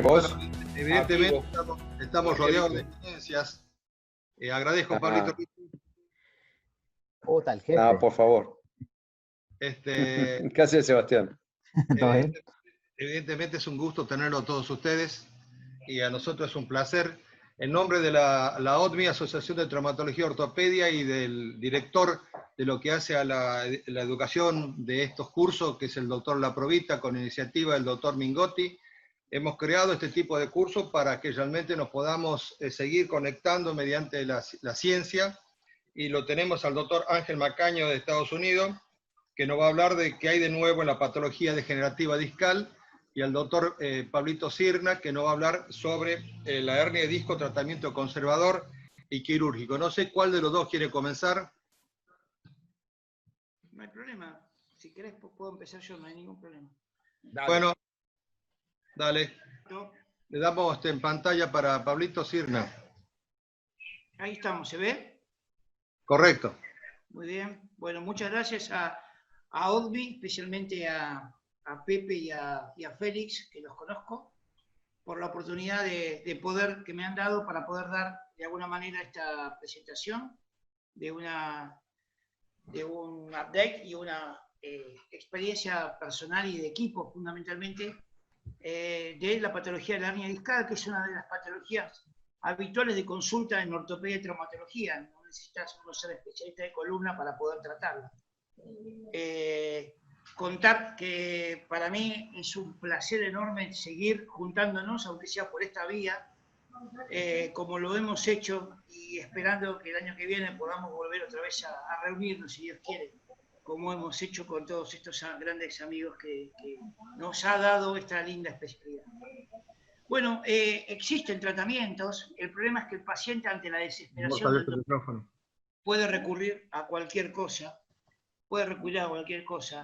¿Vos? Bueno, evidentemente Activo. estamos rodeados de evidencias. Agradezco, Pablito. Ajá. Puta, el Ah, jefe. por favor. Este, ¿Qué hace Sebastián? ¿Todo bien? evidentemente es un gusto tenerlo a todos ustedes y a nosotros es un placer. En nombre de la ODMI, Asociación de Traumatología y Ortopedia, y del director de lo que hace a la educación de estos cursos, que es el doctor Laprovita, con iniciativa del doctor Mingotti, hemos creado este tipo de cursos para que realmente nos podamos seguir conectando mediante la ciencia, y lo tenemos al doctor Ángel Macaño de Estados Unidos, que nos va a hablar de qué hay de nuevo en la patología degenerativa discal, y al doctor Pablito Cirna, que nos va a hablar sobre la hernia de disco, tratamiento conservador y quirúrgico. No sé cuál de los dos quiere comenzar. No hay problema. Si querés, puedo empezar yo, no hay ningún problema. Dale. Bueno, dale. No, Le damos en pantalla para Pablito Cirna. ahí estamos, ¿se ve? Correcto. Muy bien. Bueno, muchas gracias a ODMI, especialmente a Pepe y a Félix, que los conozco, por la oportunidad de poder, que me han dado para poder dar de alguna manera esta presentación de un update y una experiencia personal y de equipo, fundamentalmente, de la patología de la hernia discal, que es una de las patologías habituales de consulta en ortopedia y traumatología. No necesitas uno ser especialista de columna para poder tratarla. Contar que para mí es un placer enorme seguir juntándonos, aunque sea por esta vía, como lo hemos hecho, y esperando que el año que viene podamos volver otra vez a reunirnos, si Dios quiere, como hemos hecho con todos estos grandes amigos que nos ha dado esta linda especialidad. Bueno, existen tratamientos. El problema es que el paciente, ante la desesperación del dolor, puede recurrir a cualquier cosa.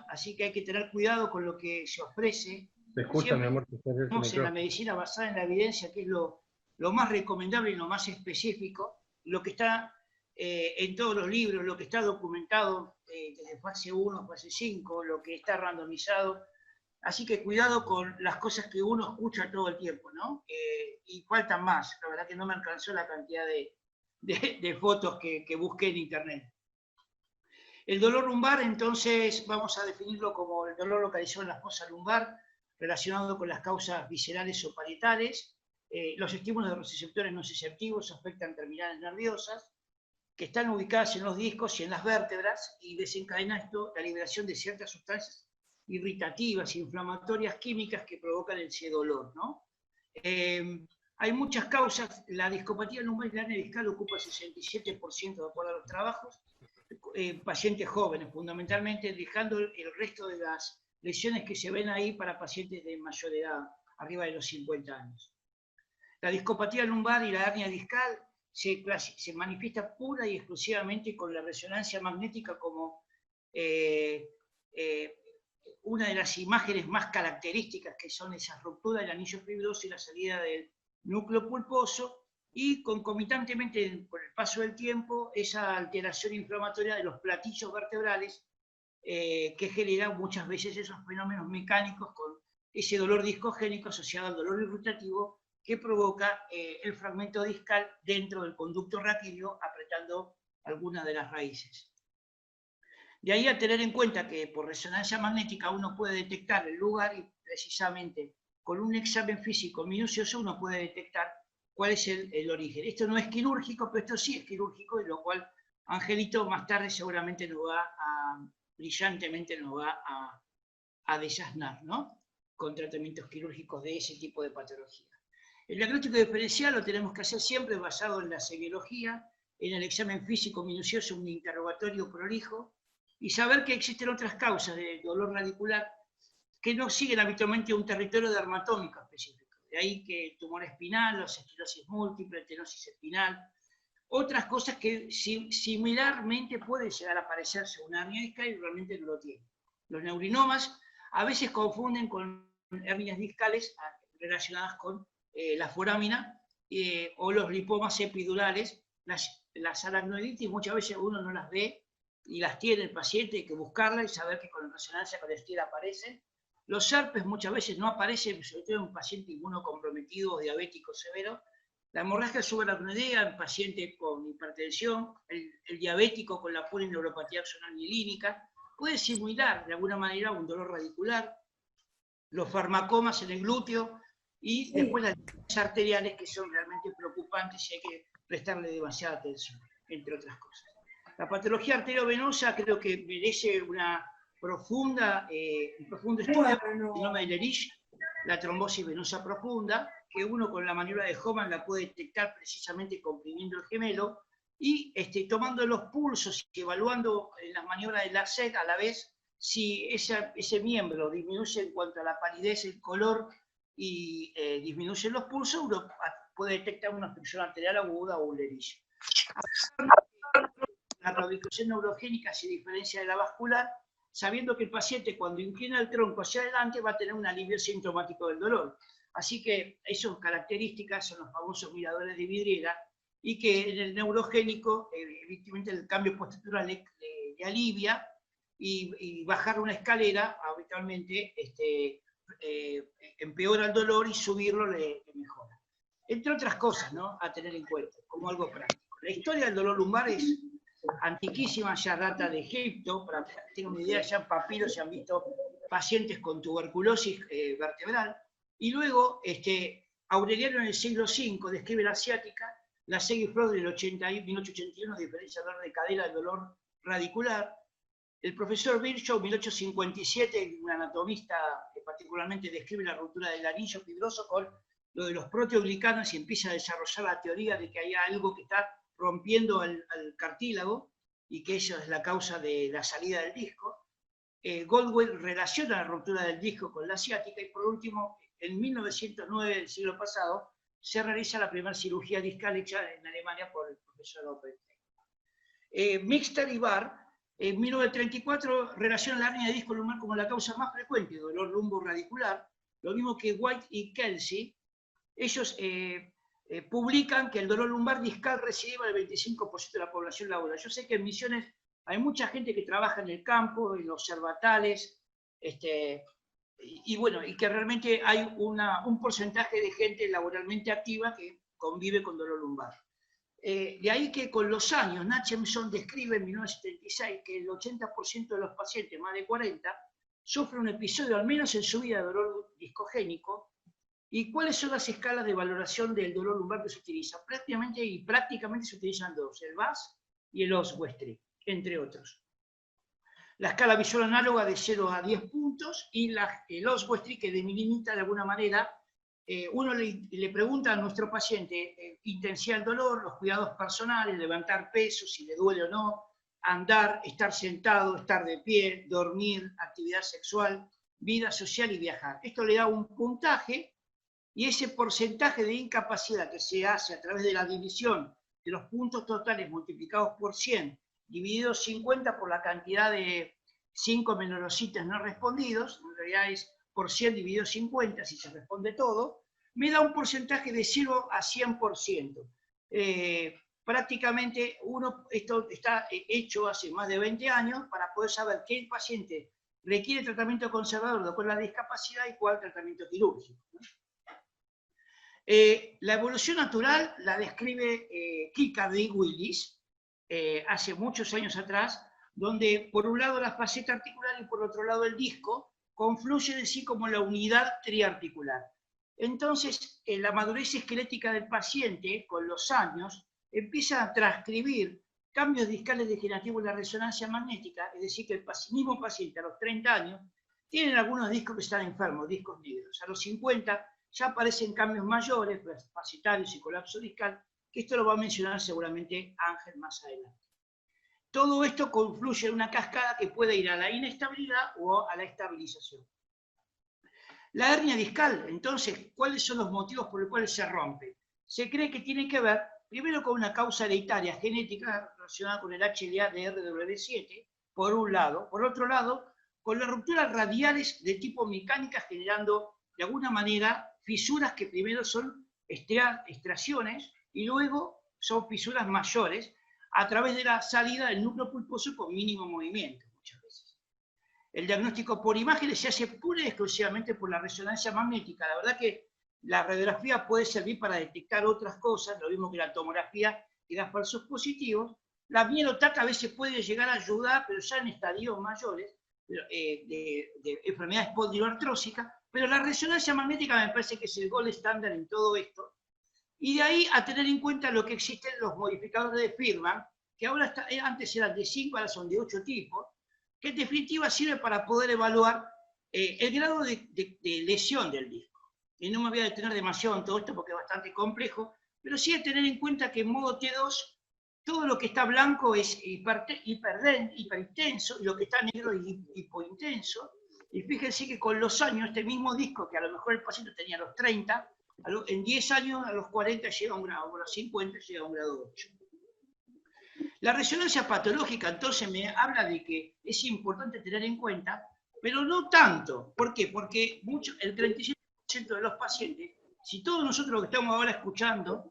Así que hay que tener cuidado con lo que se ofrece. ¿Te escucha, mi amor? Estamos en la medicina basada en la evidencia, que es lo más recomendable y lo más específico, lo que está en todos los libros, lo que está documentado desde fase 1, fase 5, lo que está randomizado. Así que cuidado con las cosas que uno escucha todo el tiempo, ¿no? Y faltan más. La verdad que no me alcanzó la cantidad de fotos que busqué en internet. El dolor lumbar, entonces, vamos a definirlo como el dolor localizado en la fosa lumbar, relacionado con las causas viscerales o parietales. Los estímulos de los receptores nociceptivos afectan terminales nerviosas, que están ubicadas en los discos y en las vértebras, y desencadena esto la liberación de ciertas sustancias irritativas, inflamatorias, químicas que provocan ese dolor, ¿no? Hay muchas causas. La discopatía lumbar y la hernia discal ocupa el 67% de acuerdo a los trabajos. Pacientes jóvenes, fundamentalmente, dejando el resto de las lesiones que se ven ahí para pacientes de mayor edad, arriba de los 50 años. La discopatía lumbar y la hernia discal se manifiesta pura y exclusivamente con la resonancia magnética como una de las imágenes más características, que son esas rupturas del anillo fibroso y la salida del núcleo pulposo, y concomitantemente, por el paso del tiempo, esa alteración inflamatoria de los platillos vertebrales, que genera muchas veces esos fenómenos mecánicos con ese dolor discogénico asociado al dolor irritativo que provoca el fragmento discal dentro del conducto raquídeo, apretando algunas de las raíces. De ahí a tener en cuenta que por resonancia magnética uno puede detectar el lugar, y precisamente con un examen físico minucioso uno puede detectar cuál es el origen. Esto no es quirúrgico, pero esto sí es quirúrgico, y lo cual Angelito más tarde seguramente brillantemente nos va a desasnar, ¿no? Con tratamientos quirúrgicos de ese tipo de patología. El diagnóstico diferencial lo tenemos que hacer siempre basado en la semiología, en el examen físico minucioso, un interrogatorio prolijo, y saber que existen otras causas de dolor radicular que no siguen habitualmente un territorio dermatómico específico. De ahí que el tumor espinal, la esclerosis múltiple, tenosis espinal, otras cosas que similarmente pueden llegar a parecerse a una hernia discal y realmente no lo tienen. Los neurinomas a veces confunden con hernias discales relacionadas con la forámina o los lipomas epidurales. Las aracnoiditis muchas veces uno no las ve y las tiene el paciente, hay que buscarla y saber que con resonancia con el STIR aparecen. Los herpes muchas veces no aparecen, sobre todo en un paciente inmunocomprometido o diabético severo. La hemorragia subaracnoidea en pacientes con hipertensión, el diabético con la polineuropatía axonal mielínica, puede simular de alguna manera un dolor radicular, los farmacomas en el glúteo y después las líneas arteriales que son realmente preocupantes y hay que prestarle demasiada atención, entre otras cosas. La patología arteriovenosa creo que merece un profundo estudio, el síndrome de Lerich, la trombosis venosa profunda, que uno con la maniobra de Hoffman la puede detectar precisamente comprimiendo el gemelo y tomando los pulsos y evaluando en las maniobras de LASET a la vez si ese miembro disminuye en cuanto a la palidez, el color y disminuyen los pulsos, uno puede detectar una obstrucción arterial aguda o un Lerich. La claudicación neurogénica se diferencia de la vascular, sabiendo que el paciente cuando inclina el tronco hacia adelante va a tener un alivio sintomático del dolor. Así que esas características son los famosos miradores de vidriera y que en el neurogénico, evidentemente el cambio postural le alivia y bajar una escalera habitualmente empeora el dolor y subirlo le mejora. Entre otras cosas, ¿no?, a tener en cuenta, como algo práctico. La historia del dolor lumbar es antiquísima, ya data de Egipto, para que tengan una idea, ya en papiros se han visto pacientes con tuberculosis vertebral, y luego Aureliano en el siglo V describe la asiática, la Segui-Freud en el 1881 diferencia el dolor de cadera del dolor radicular, el profesor Virchow, 1857, un anatomista que particularmente describe la ruptura del anillo fibroso con lo de los proteoglicanos y empieza a desarrollar la teoría de que hay algo que está rompiendo al cartílago y que eso es la causa de la salida del disco. Goldwell relaciona la ruptura del disco con la asiática y por último, en 1909 del siglo pasado, se realiza la primera cirugía discal hecha en Alemania por el profesor Oppenheim. Mixter y Barr, en 1934, relaciona la hernia de disco lumbar como la causa más frecuente de dolor lumborradicular, lo mismo que White y Kelsey. Ellos publican que el dolor lumbar discal recibe el 25% de la población laboral. Yo sé que en Misiones hay mucha gente que trabaja en el campo, en los cervatales, y bueno, y que realmente hay un porcentaje de gente laboralmente activa que convive con dolor lumbar. De ahí que con los años, Nachemson describe en 1976 que el 80% de los pacientes, más de 40, sufren un episodio, al menos en su vida, de dolor discogénico. ¿Y cuáles son las escalas de valoración del dolor lumbar que se utilizan? Prácticamente se utilizan dos, el VAS y el Oswestry, entre otros. La escala visual análoga de 0 a 10 puntos y el Oswestry que delimita de alguna manera, uno le pregunta a nuestro paciente intensidad del dolor, los cuidados personales, levantar peso, si le duele o no, andar, estar sentado, estar de pie, dormir, actividad sexual, vida social y viajar. Esto le da un puntaje. Y ese porcentaje de incapacidad que se hace a través de la división de los puntos totales multiplicados por 100, dividido 50 por la cantidad de 5 menorocitas no respondidos, en realidad es por 100 dividido 50, si se responde todo, me da un porcentaje de 0 a 100%. Prácticamente esto está hecho hace más de 20 años para poder saber qué paciente requiere tratamiento conservador con la discapacidad y cuál tratamiento quirúrgico, ¿no? La evolución natural la describe Kirkcaldy Willis hace muchos años atrás, donde por un lado la faceta articular y por otro lado el disco confluyen en sí como la unidad triarticular. Entonces, la madurez esquelética del paciente, con los años, empieza a transcribir cambios discales degenerativos en la resonancia magnética, es decir, que el mismo paciente a los 30 años tiene algunos discos que están enfermos, discos negros. A los 50 ya aparecen cambios mayores, facetarios y colapso discal, que esto lo va a mencionar seguramente Ángel más adelante. Todo esto confluye en una cascada que puede ir a la inestabilidad o a la estabilización. La hernia discal, entonces, ¿cuáles son los motivos por los cuales se rompe? Se cree que tiene que ver, primero, con una causa hereditaria genética relacionada con el HLA de RW7, por un lado. Por otro lado, con las rupturas radiales de tipo mecánica generando, de alguna manera, fisuras que primero son extracciones y luego son fisuras mayores a través de la salida del núcleo pulposo con mínimo movimiento, muchas veces. el diagnóstico por imágenes se hace pura y exclusivamente por la resonancia magnética. La verdad que la radiografía puede servir para detectar otras cosas, lo mismo que la tomografía, que da falsos positivos. La mielotaca a veces puede llegar a ayudar, pero ya en estadios mayores, de enfermedad espondiloartrósica, pero la resonancia magnética me parece que es el gold estándar en todo esto. Y de ahí a tener en cuenta lo que existen los modificadores de Firman, que ahora antes eran de 5, ahora son de 8 tipos, que en definitiva sirve para poder evaluar el grado de lesión del disco. Y no me voy a detener demasiado en todo esto porque es bastante complejo, pero sí hay que tener en cuenta que en modo T2 todo lo que está blanco es hiperintenso, y lo que está negro es hipointenso. Y fíjense que con los años, este mismo disco, que a lo mejor el paciente tenía a los 30, en 10 años, a los 40 llega a un grado, a los 50 llega a un grado 8. La resonancia patológica entonces me habla de que es importante tener en cuenta, pero no tanto. ¿Por qué? Porque el 37% de los pacientes, si todos nosotros que estamos ahora escuchando,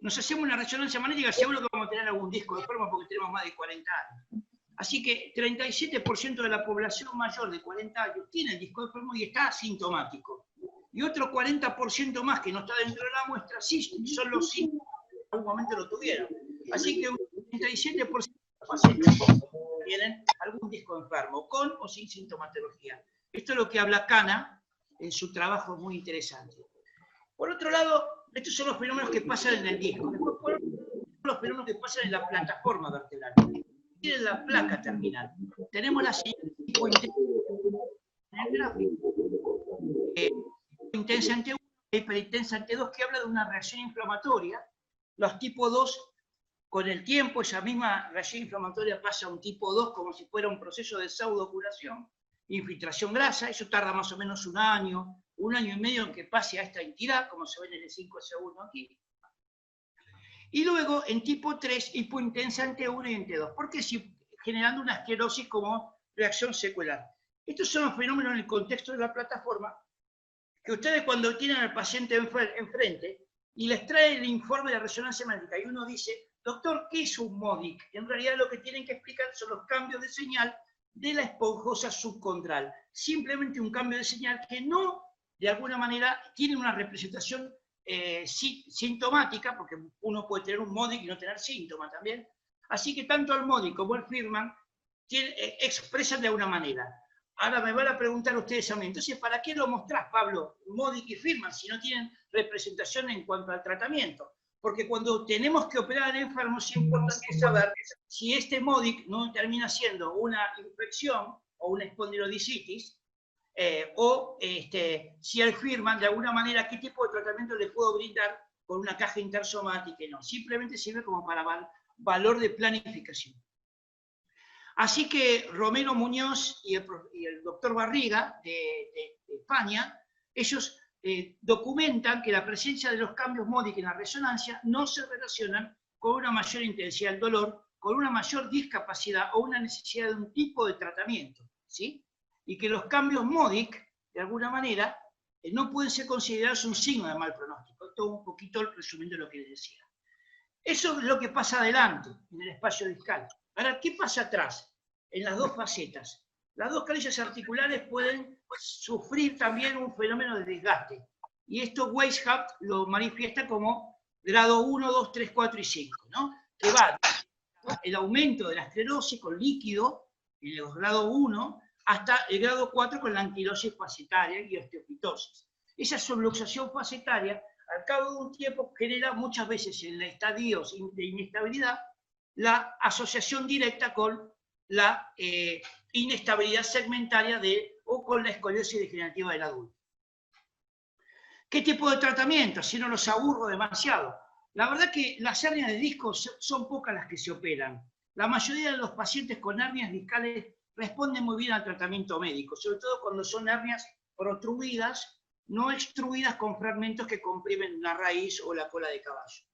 nos hacemos una resonancia magnética, seguro que vamos a tener algún disco enfermo porque tenemos más de 40 años. Así que 37% de la población mayor de 40 años tiene el disco enfermo y está asintomático. Y otro 40% más que no está dentro de la muestra, sí, son los síntomas que en algún momento lo tuvieron. Así que un 37% de los pacientes tienen algún disco enfermo, con o sin sintomatología. Esto es lo que habla Cana en su trabajo muy interesante. Por otro lado, estos son los fenómenos que pasan en el disco. Después, por otro lado, los fenómenos que pasan en la plataforma vertebral. En la placa terminal. Tenemos la señal hipointensa en el gráfico. Hipointensa ante 1, hiperintensa ante 2, que habla de una reacción inflamatoria. Los tipo 2, con el tiempo, esa misma reacción inflamatoria pasa a un tipo 2 como si fuera un proceso de pseudocuración, infiltración grasa, eso tarda más o menos un año y medio en que pase a esta entidad, como se ve en el E5S1 aquí. Y luego, en tipo 3, hipointensa ante 1 y ante 2, porque generando una esclerosis como reacción secular. Estos son los fenómenos en el contexto de la plataforma, que ustedes cuando tienen al paciente enfrente y les trae el informe de resonancia magnética y uno dice, doctor, ¿qué es un MODIC? En realidad lo que tienen que explicar son los cambios de señal de la esponjosa subcondral. Simplemente un cambio de señal que no, de alguna manera, tiene una representación sintomática, porque uno puede tener un MODIC y no tener síntomas también. Así que tanto el MODIC como el Firman expresan de alguna manera. Ahora me van a preguntar ustedes a mí, entonces, ¿para qué lo mostrás, Pablo, MODIC y Firman, si no tienen representación en cuanto al tratamiento? Porque cuando tenemos que operar al enfermo, es importante saber si este MODIC no termina siendo una infección o una espondilodicitis, o si el Firman, de alguna manera, qué tipo de tratamiento le puedo brindar con una caja intersomática y no. Simplemente sirve como para valor de planificación. Así que Romero Muñoz y el doctor Barriga de España, ellos documentan que la presencia de los cambios MODIC en la resonancia no se relacionan con una mayor intensidad del dolor, con una mayor discapacidad o una necesidad de un tipo de tratamiento, ¿sí? Y que los cambios MODIC, de alguna manera, no pueden ser considerados un signo de mal pronóstico. Esto un poquito resumiendo lo que les decía. Eso es lo que pasa adelante, en el espacio discal. Ahora, ¿qué pasa atrás? En las dos facetas. Las dos carillas articulares pueden sufrir también un fenómeno de desgaste. Y esto Weishaupt lo manifiesta como grado 1, 2, 3, 4 y 5, ¿no? Que va el aumento de la esclerosis con líquido, en los grados 1, hasta el grado 4 con la anquilosis facetaria y osteopitosis. Esa subluxación facetaria, al cabo de un tiempo, genera muchas veces en estadios de inestabilidad la asociación directa con la inestabilidad segmentaria o con la escoliosis degenerativa del adulto. ¿Qué tipo de tratamiento? Si no los aburro demasiado. La verdad que las hernias de disco son pocas las que se operan. La mayoría de los pacientes con hernias discales responden muy bien al tratamiento médico, sobre todo cuando son hernias protruidas, no extruidas con fragmentos que comprimen la raíz o la cola de caballo.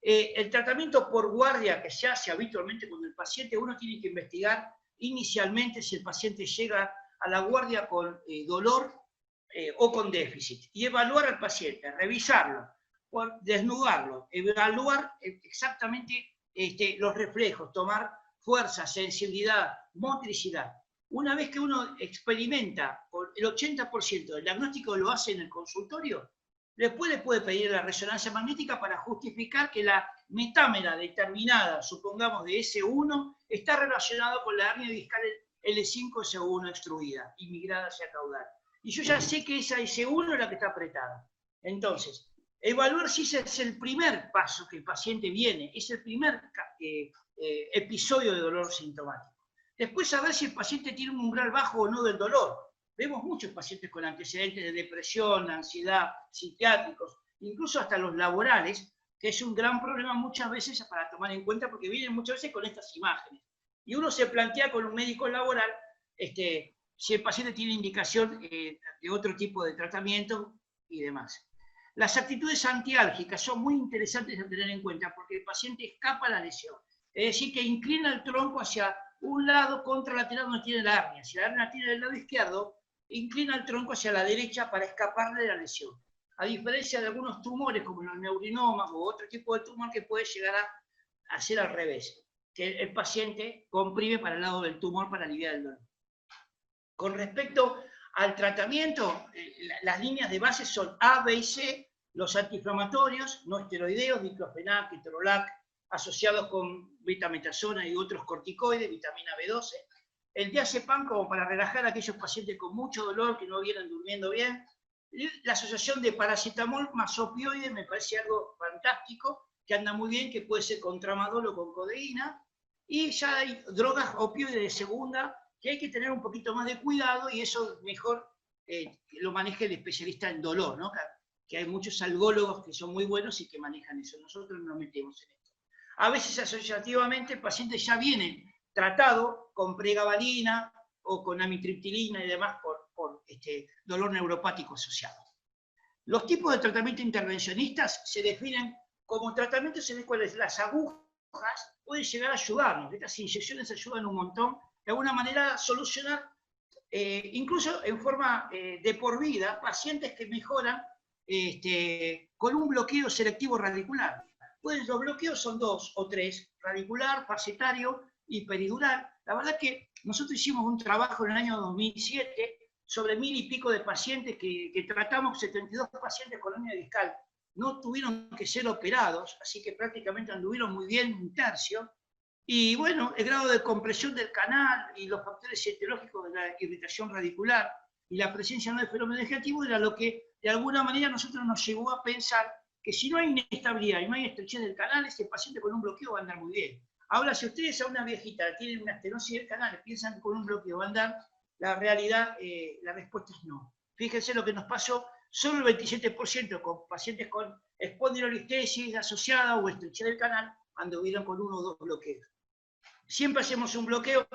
El tratamiento por guardia que se hace habitualmente con el paciente, uno tiene que investigar inicialmente si el paciente llega a la guardia con dolor o con déficit, y evaluar al paciente, revisarlo, desnudarlo, evaluar exactamente los reflejos, tomar fuerza, sensibilidad, motricidad. una vez que uno experimenta con el 80% del diagnóstico lo hace en el consultorio, después le puede pedir la resonancia magnética para justificar que la metámera determinada, supongamos de S1, está relacionada con la hernia discal L5-S1 extruida y migrada hacia caudal. Y yo ya sé que esa S1 es la que está apretada. Entonces, evaluar si ese es el primer paso que el paciente viene, es el primer episodio de dolor sintomático. Después, saber si el paciente tiene un umbral bajo o no del dolor. Vemos muchos pacientes con antecedentes de depresión, ansiedad, psiquiátricos, incluso hasta los laborales, que es un gran problema muchas veces para tomar en cuenta porque vienen muchas veces con estas imágenes. Y uno se plantea con un médico laboral si el paciente tiene indicación de otro tipo de tratamiento y demás. Las actitudes antiálgicas son muy interesantes de tener en cuenta porque el paciente escapa a la lesión. Es decir, que inclina el tronco hacia un lado contralateral donde tiene la hernia. Si la hernia tiene el lado izquierdo, inclina el tronco hacia la derecha para escaparle de la lesión. A diferencia de algunos tumores como los neurinomas o otro tipo de tumor que puede llegar a ser al revés, que el paciente comprime para el lado del tumor para aliviar el dolor. Con respecto al tratamiento, las líneas de base son A, B y C, los antiinflamatorios, no esteroideos, diclofenac, ketorolac, asociados con betametasona y otros corticoides, vitamina B12. El diazepam como para relajar a aquellos pacientes con mucho dolor que no vienen durmiendo bien. La asociación de paracetamol más opioides me parece algo fantástico, que anda muy bien, que puede ser con tramadol o con codeína. Y ya hay drogas opioides de segunda, que hay que tener un poquito más de cuidado y eso mejor que lo maneje el especialista en dolor, ¿no? Que hay muchos algólogos que son muy buenos y que manejan eso. Nosotros no nos metemos en esto. A veces asociativamente el paciente ya viene tratado con pregabalina o con amitriptilina y demás por dolor neuropático asociado. Los tipos de tratamiento intervencionistas se definen como tratamientos en los cuales las agujas pueden llegar a ayudarnos. Estas inyecciones ayudan un montón, de alguna manera a solucionar, incluso en forma de por vida, pacientes que mejoran con un bloqueo selectivo radicular. Pues los bloqueos son 2 o 3, radicular, fascetario y peridural. La verdad que nosotros hicimos un trabajo en el año 2007 sobre 1000 y pico de pacientes que tratamos, 72 pacientes con hernia discal. No tuvieron que ser operados, así que prácticamente anduvieron muy bien, un tercio. Y bueno, el grado de compresión del canal y los factores etiológicos de la irritación radicular y la presencia no de fenómeno vegetativo era lo que de alguna manera nosotros nos llevó a pensar que si no hay inestabilidad y no hay estrechez del canal, ese paciente con un bloqueo va a andar muy bien. Ahora, si ustedes a una viejita tienen una estenosis del canal y piensan que con un bloqueo va a andar, la realidad, la respuesta es no. Fíjense lo que nos pasó, solo el 27% con pacientes con espondilolistesis asociada o estrechez del canal anduvieron con 1 o 2 bloqueos. Siempre hacemos un bloqueo,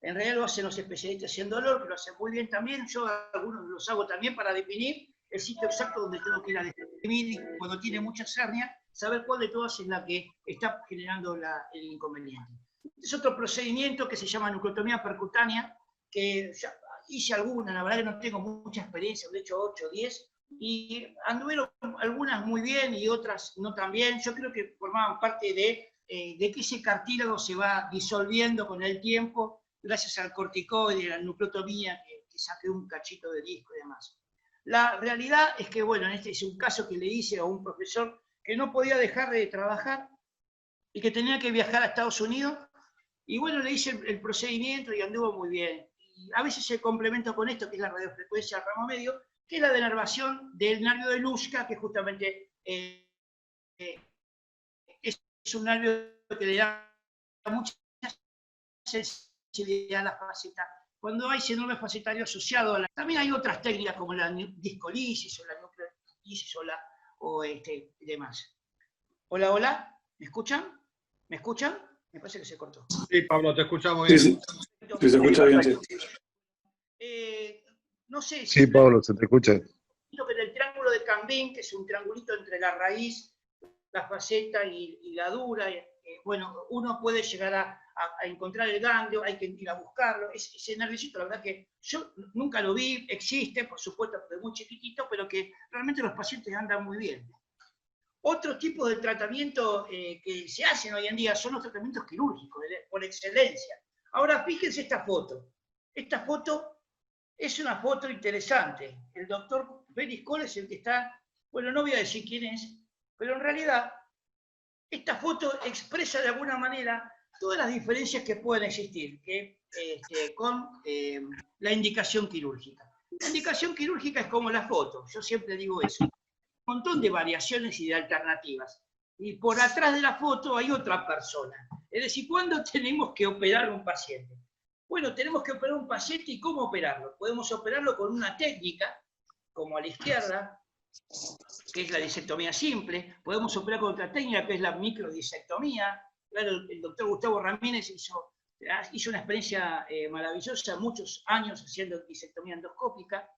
en realidad lo hacen los especialistas en dolor, que lo hacen muy bien también, yo algunos los hago también para definir el sitio exacto donde tengo que ir a definir y cuando tiene muchas hernias, saber cuál de todas es la que está generando el inconveniente. Es otro procedimiento que se llama nucleotomía percutánea, que ya hice alguna, la verdad que no tengo mucha experiencia, de hecho 8 o 10, y anduvieron algunas muy bien y otras no tan bien. Yo creo que formaban parte de que ese cartílago se va disolviendo con el tiempo, gracias al corticoide, a la nucleotomía, que saque un cachito de disco y demás. La realidad es que, bueno, este es un caso que le hice a un profesor que no podía dejar de trabajar y que tenía que viajar a Estados Unidos, y bueno, le hice el procedimiento y anduvo muy bien. Y a veces se complementa con esto, que es la radiofrecuencia al ramo medio, que es la denervación del nervio de Luschka, que justamente es un nervio que le da mucha sensibilidad a la faceta. Cuando hay síndrome facetario asociado a la... También hay otras técnicas como la discolisis o la nucleolisis o demás. Hola, hola, ¿me escuchan? ¿Me escuchan? Me parece que se cortó. Sí, Pablo, te escuchamos bien. Sí, sí, se escucha bien, sí. No sé Sí, Pablo, se te escucha. Que el triángulo de Cambin, que es un triangulito entre la raíz, la faceta y la dura, bueno, uno puede llegar a encontrar el ganglio, hay que ir a buscarlo. Ese nerviosito, la verdad que yo nunca lo vi, existe, por supuesto, porque es muy chiquitito, pero que realmente los pacientes andan muy bien. Otro tipo de tratamiento que se hacen hoy en día son los tratamientos quirúrgicos, por excelencia. Ahora, fíjense esta foto. Esta foto es una foto interesante. El doctor Félix Cole es el que está, bueno, no voy a decir quién es, pero en realidad esta foto expresa de alguna manera todas las diferencias que pueden existir con la indicación quirúrgica. La indicación quirúrgica es como la foto, yo siempre digo eso. Un montón de variaciones y de alternativas. Y por atrás de la foto hay otra persona. Es decir, ¿cuándo tenemos que operar a un paciente? Bueno, tenemos que operar a un paciente y ¿cómo operarlo? Podemos operarlo con una técnica, como a la izquierda, que es la disectomía simple. Podemos operar con otra técnica, que es la microdisectomía. Claro, el doctor Gustavo Ramírez hizo una experiencia maravillosa, muchos años haciendo disectomía endoscópica.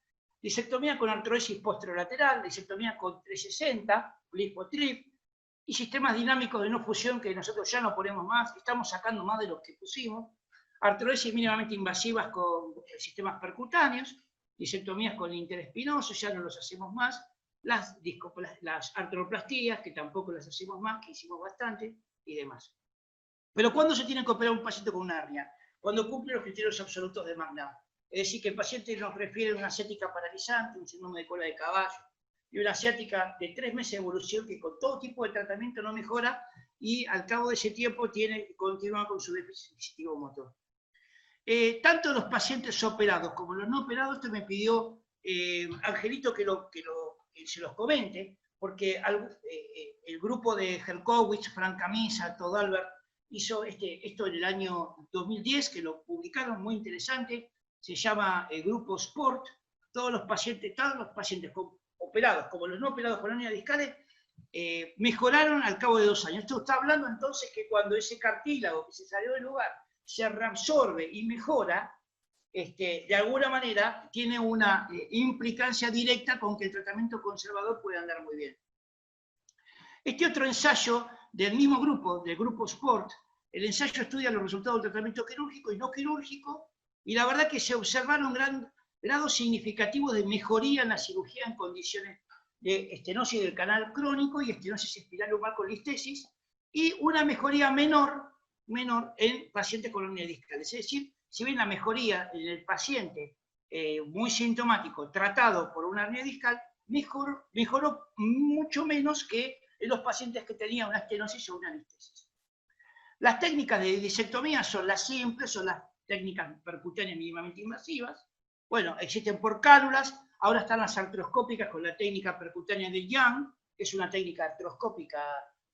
Disectomía con artrodesis posterolateral, disectomía con 360, lipotrip, y sistemas dinámicos de no fusión que nosotros ya no ponemos más, estamos sacando más de los que pusimos, artrodesis mínimamente invasivas con sistemas percutáneos, disectomías con interespinoso, ya no los hacemos más, las artroplastías, que tampoco las hacemos más, que hicimos bastante, y demás. Pero ¿cuándo se tiene que operar un paciente con una hernia? Cuando cumple los criterios absolutos de Magnat. Es decir, que el paciente nos refiere a una ciática paralizante, un síndrome de cola de caballo, y una ciática de 3 meses de evolución que con todo tipo de tratamiento no mejora y al cabo de ese tiempo continúa con su déficit adquisitivo motor. Tanto los pacientes operados como los no operados, esto me pidió Angelito que se los comente, porque el grupo de Herkowitz, Frank Camisa, Todd Albert, hizo esto en el año 2010, que lo publicaron, muy interesante, se llama Grupo Sport. Todos los pacientes operados como los no operados con hernias discales mejoraron al cabo de 2 años. Esto está hablando entonces que cuando ese cartílago que se salió del lugar se reabsorbe y mejora, de alguna manera tiene una implicancia directa con que el tratamiento conservador puede andar muy bien. Este otro ensayo del mismo grupo, del grupo Sport, el ensayo estudia los resultados del tratamiento quirúrgico y no quirúrgico, y la verdad que se observaron grados significativos de mejoría en la cirugía en condiciones de estenosis del canal crónico y estenosis espiral lumbar con listesis, y una mejoría menor en pacientes con hernia discal. Es decir, si bien la mejoría en el paciente muy sintomático tratado por una hernia discal mejoró mucho menos que en los pacientes que tenían una estenosis o una listesis. Las técnicas de disectomía son las simples, son las técnicas percutáneas mínimamente invasivas. Bueno, existen por cánulas, ahora están las artroscópicas con la técnica percutánea de Young, que es una técnica artroscópica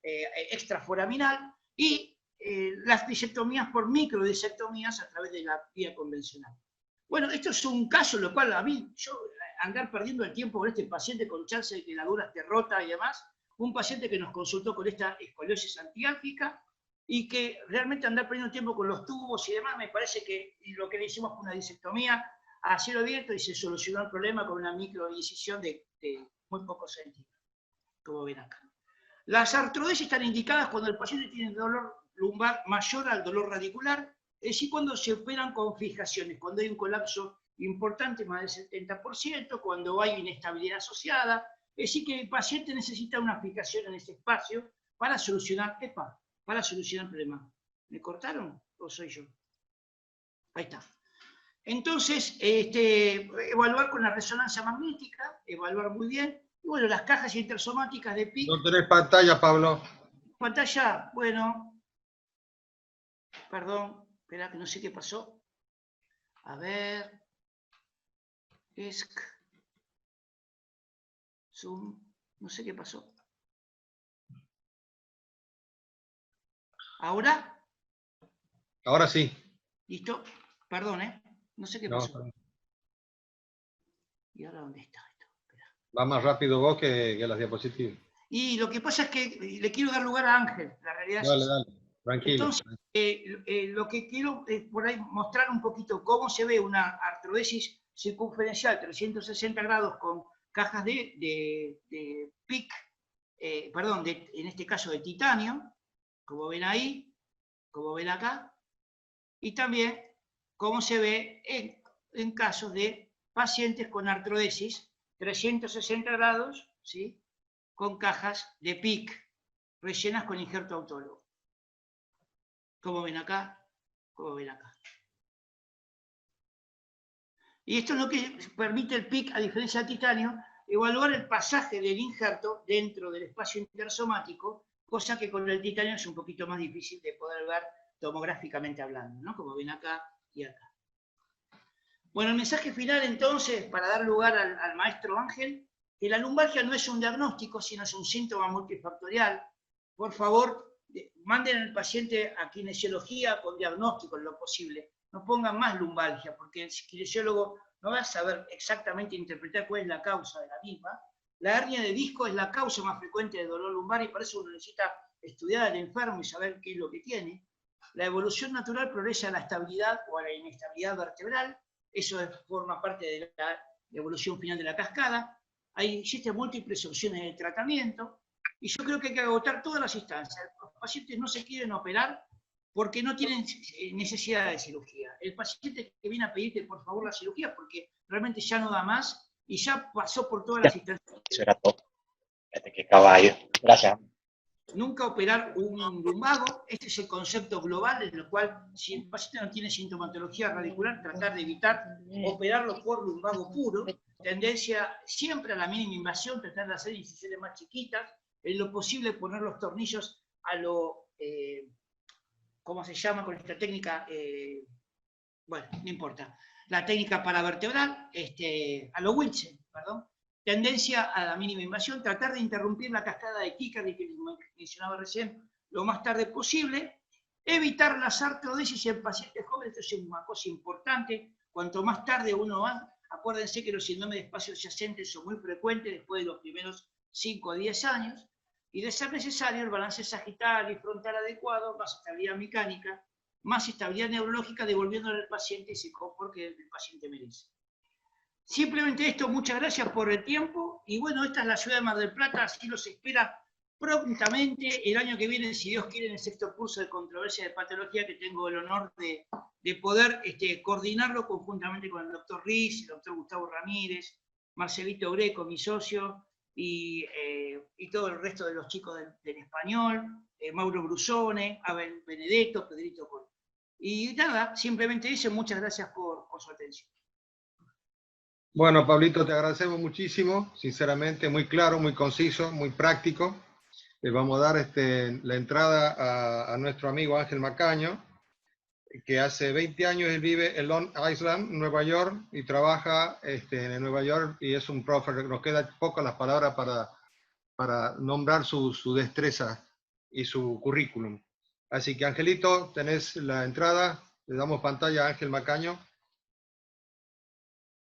extraforaminal, y las disectomías por microdisectomías a través de la vía convencional. Bueno, esto es un caso en lo cual a mí, yo andar perdiendo el tiempo con este paciente con chance de que la dura esté rota y demás, un paciente que nos consultó con esta escoliosis antiálfica, y que realmente andar perdiendo tiempo con los tubos y demás, me parece que lo que le hicimos fue una disectomía a cielo abierto y se solucionó el problema con una microincisión de muy pocos centímetros, como ven acá. Las artrodesis están indicadas cuando el paciente tiene dolor lumbar mayor al dolor radicular, es decir, cuando se operan con fijaciones, cuando hay un colapso importante, más del 70%, cuando hay inestabilidad asociada, es decir, que el paciente necesita una fijación en ese espacio para solucionar el problema. ¿Me cortaron o soy yo? Ahí está. Entonces, evaluar con la resonancia magnética, evaluar muy bien. Y bueno, las cajas intersomáticas de PIC. No tenés pantalla, Pablo. Pantalla, bueno. Perdón, espera que no sé qué pasó. A ver. ESC. Zoom. No sé qué pasó. ¿Ahora? Ahora sí. ¿Listo? Perdón, ¿eh? No sé qué pasó. No. ¿Y ahora dónde está esto? Espera. Va más rápido vos que las diapositivas. Y lo que pasa es que le quiero dar lugar a Ángel. La realidad Dale, es esa. dale. Tranquilo. Entonces, lo que quiero es por ahí mostrar un poquito cómo se ve una artrodesis circunferencial 360 grados con cajas de PIC, perdón, en este caso de titanio, como ven ahí, como ven acá, y también cómo se ve en casos de pacientes con artrodesis 360 grados, ¿sí?, con cajas de PIC rellenas con injerto autólogo. Como ven acá, como ven acá. Y esto es lo que permite el PIC, a diferencia del titanio, evaluar el pasaje del injerto dentro del espacio intersomático, cosa que con el titanio es un poquito más difícil de poder ver tomográficamente hablando, ¿no? Como ven acá y acá. Bueno, el mensaje final entonces, para dar lugar al maestro Ángel, que la lumbalgia no es un diagnóstico, sino es un síntoma multifactorial. Por favor, manden al paciente a kinesiología con diagnóstico en lo posible. No pongan más lumbalgia, porque el kinesiólogo no va a saber exactamente interpretar cuál es la causa de la misma. La hernia de disco es la causa más frecuente de dolor lumbar y por eso uno necesita estudiar al enfermo y saber qué es lo que tiene. La evolución natural progresa a la estabilidad o a la inestabilidad vertebral. Eso forma parte de la evolución final de la cascada. Existen múltiples opciones de tratamiento y yo creo que hay que agotar todas las instancias. Los pacientes no se quieren operar porque no tienen necesidad de cirugía. El paciente que viene a pedirte por favor la cirugía porque realmente ya no da más y ya pasó por todas las instancias. Eso era todo. Fíjate qué caballo. Gracias. Nunca operar un lumbago, este es el concepto global en el cual si el paciente no tiene sintomatología radicular, tratar de evitar operarlo por lumbago puro, tendencia siempre a la mínima invasión, tratar de hacer incisiones más chiquitas, en lo posible poner los tornillos a lo, ¿cómo se llama con esta técnica? Bueno, no importa. La técnica paravertebral, a lo Wilson, perdón. Tendencia a la mínima invasión, tratar de interrumpir la cascada de Kicker que mencionaba recién lo más tarde posible, evitar las artrodesis en pacientes jóvenes, esto es una cosa importante, cuanto más tarde uno va, acuérdense que los síndromes de espacio adyacentes son muy frecuentes después de los primeros 5 a 10 años, y de ser necesario el balance sagital y frontal adecuado, más estabilidad mecánica, más estabilidad neurológica, devolviéndole al paciente ese confort que el paciente merece. Simplemente esto, muchas gracias por el tiempo, y bueno, esta es la ciudad de Mar del Plata, así los espera prontamente el año que viene, si Dios quiere, en el 6º curso de controversia de patología, que tengo el honor de poder coordinarlo conjuntamente con el doctor Riz, el doctor Gustavo Ramírez, Marcelito Greco, mi socio, y todo el resto de los chicos del español, Mauro Brusone, Abel Benedetto, Pedrito Col. Y nada, simplemente eso, muchas gracias por su atención. Bueno, Pablito, te agradecemos muchísimo, sinceramente, muy claro, muy conciso, muy práctico. Le vamos a dar la entrada a nuestro amigo Ángel Macaño, que hace 20 años él vive en Long Island, Nueva York, y trabaja en Nueva York, y es un profe. Nos quedan pocas las palabras para nombrar su destreza y su currículum. Así que, Angelito, tenés la entrada, le damos pantalla a Ángel Macaño.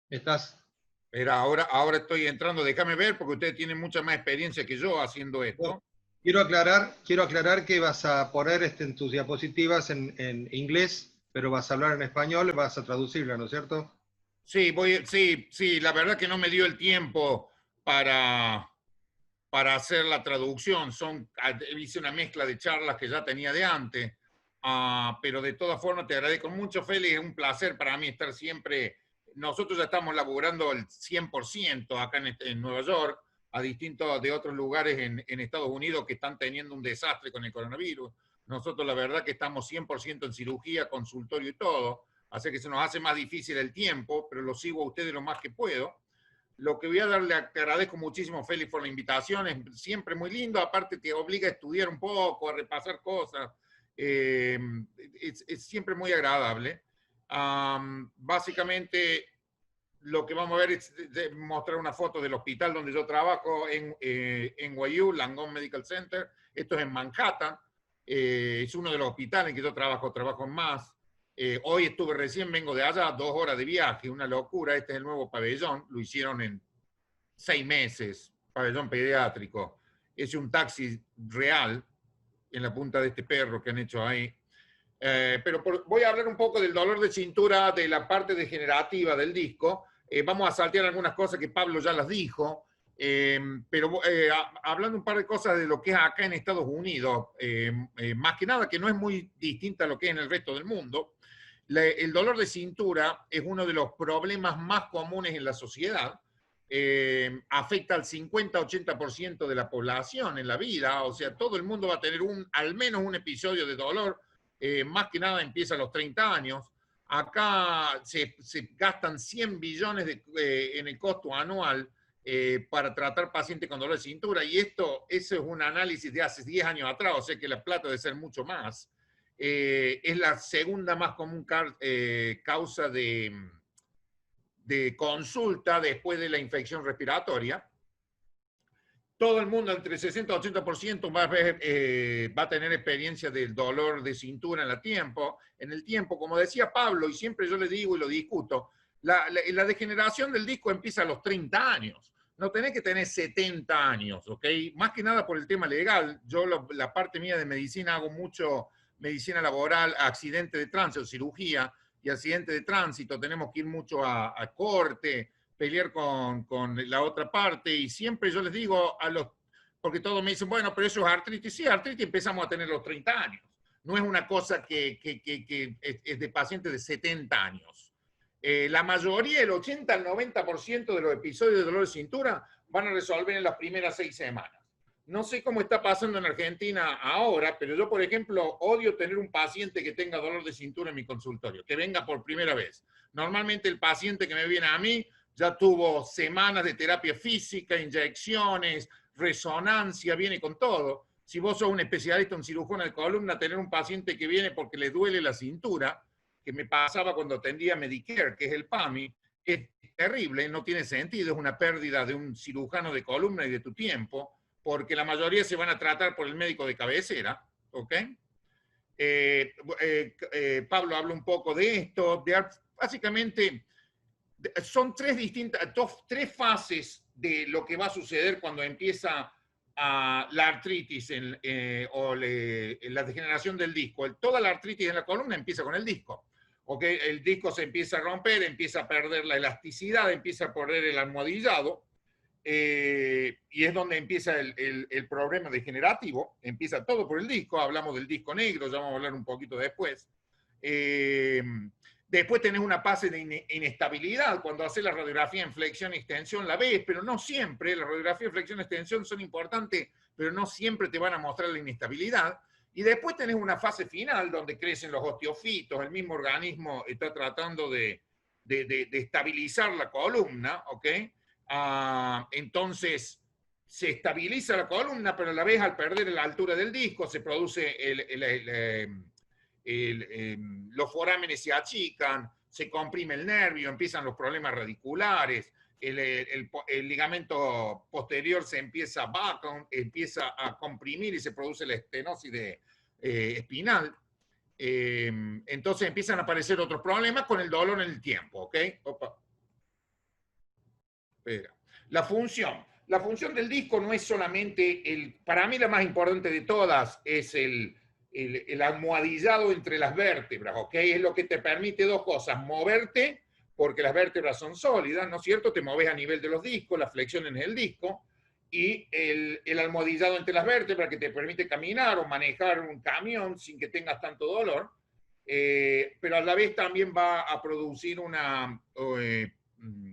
¿Estás? Pero ahora estoy entrando, déjame ver, porque ustedes tienen mucha más experiencia que yo haciendo esto. Bueno, quiero aclarar que vas a poner en tus diapositivas en inglés, pero vas a hablar en español, vas a traducirla, ¿no es cierto? Sí, sí, la verdad que no me dio el tiempo para hacer la traducción. Hice una mezcla de charlas que ya tenía de antes, pero de todas formas te agradezco mucho, Félix, es un placer para mí estar siempre. Nosotros ya estamos laburando el 100% acá en Nueva York, a distintos de otros lugares en Estados Unidos que están teniendo un desastre con el coronavirus. Nosotros la verdad que estamos 100% en cirugía, consultorio y todo, así que se nos hace más difícil el tiempo, pero lo sigo a ustedes lo más que puedo. Lo que voy a darle, te agradezco muchísimo, Félix, por la invitación, es siempre muy lindo, aparte te obliga a estudiar un poco, a repasar cosas, es siempre muy agradable. Básicamente, lo que vamos a ver es mostrar una foto del hospital donde yo trabajo en NYU, Langone Medical Center. Esto es en Manhattan. Es uno de los hospitales en que yo trabajo más. Hoy vengo de allá, 2 horas de viaje, una locura. Este es el nuevo pabellón, lo hicieron en 6 meses, pabellón pediátrico. Es un taxi real en la punta de este perro que han hecho ahí. Pero voy a hablar un poco del dolor de cintura, de la parte degenerativa del disco. Vamos a saltear algunas cosas que Pablo ya las dijo, pero hablando un par de cosas de lo que es acá en Estados Unidos, más que nada que no es muy distinta a lo que es en el resto del mundo. El dolor de cintura es uno de los problemas más comunes en la sociedad. Afecta al 50-80% de la población en la vida, o sea, todo el mundo va a tener al menos un episodio de dolor. Más que nada empieza a los 30 años. Acá se gastan 100 billones en el costo anual para tratar pacientes con dolor de cintura, y eso es un análisis de hace 10 años atrás, o sea que la plata debe ser mucho más. Es la segunda más común causa de consulta después de la infección respiratoria. Todo el mundo, entre 60 y 80%, va a tener experiencia del dolor de cintura en el tiempo. Como decía Pablo, y siempre yo le digo y lo discuto, la degeneración del disco empieza a los 30 años. No tenés que tener 70 años, ¿ok? Más que nada por el tema legal. Yo la parte mía de medicina hago mucho medicina laboral, accidente de tránsito, cirugía y accidente de tránsito. Tenemos que ir mucho a corte, pelear con la otra parte, y siempre yo les digo porque todos me dicen, bueno, pero eso es artritis. Sí, artritis empezamos a tener a los 30 años. No es una cosa que es de pacientes de 70 años. La mayoría, el 80 al 90% de los episodios de dolor de cintura van a resolver en las primeras 6 semanas. No sé cómo está pasando en Argentina ahora, pero yo, por ejemplo, odio tener un paciente que tenga dolor de cintura en mi consultorio, que venga por primera vez. Normalmente el paciente que me viene a mí ya tuvo semanas de terapia física, inyecciones, resonancia, viene con todo. Si vos sos un especialista, un cirujano de columna, tener un paciente que viene porque le duele la cintura, que me pasaba cuando atendía Medicare, que es el PAMI, es terrible, no tiene sentido, es una pérdida de un cirujano de columna y de tu tiempo, porque la mayoría se van a tratar por el médico de cabecera, ¿ok? Pablo habla un poco de esto, básicamente son tres fases de lo que va a suceder cuando empieza la artritis o la degeneración del disco. Toda la artritis en la columna empieza con el disco. ¿Okay? El disco se empieza a romper, empieza a perder la elasticidad, empieza a perder el almohadillado, y es donde empieza el problema degenerativo. Empieza todo por el disco. Hablamos del disco negro, ya vamos a hablar un poquito después. Después tenés una fase de inestabilidad. Cuando haces la radiografía en flexión y extensión la ves, pero no siempre. La radiografía de flexión y extensión son importantes, pero no siempre te van a mostrar la inestabilidad. Y después tenés una fase final donde crecen los osteofitos, el mismo organismo está tratando de estabilizar la columna, ¿ok? Entonces se estabiliza la columna, pero a la vez al perder la altura del disco se produce los forámenes se achican, se comprime el nervio, empiezan los problemas radiculares, el ligamento posterior se empieza a comprimir y se produce la estenosis espinal. Entonces empiezan a aparecer otros problemas con el dolor en el tiempo, ¿ok? Opa. Espera. La función del disco no es solamente para mí la más importante de todas es el almohadillado entre las vértebras, ¿ok? Es lo que te permite dos cosas: moverte, porque las vértebras son sólidas, ¿no es cierto? Te moves a nivel de los discos, la flexión en el disco, y el almohadillado entre las vértebras que te permite caminar o manejar un camión sin que tengas tanto dolor, pero a la vez también va a producir una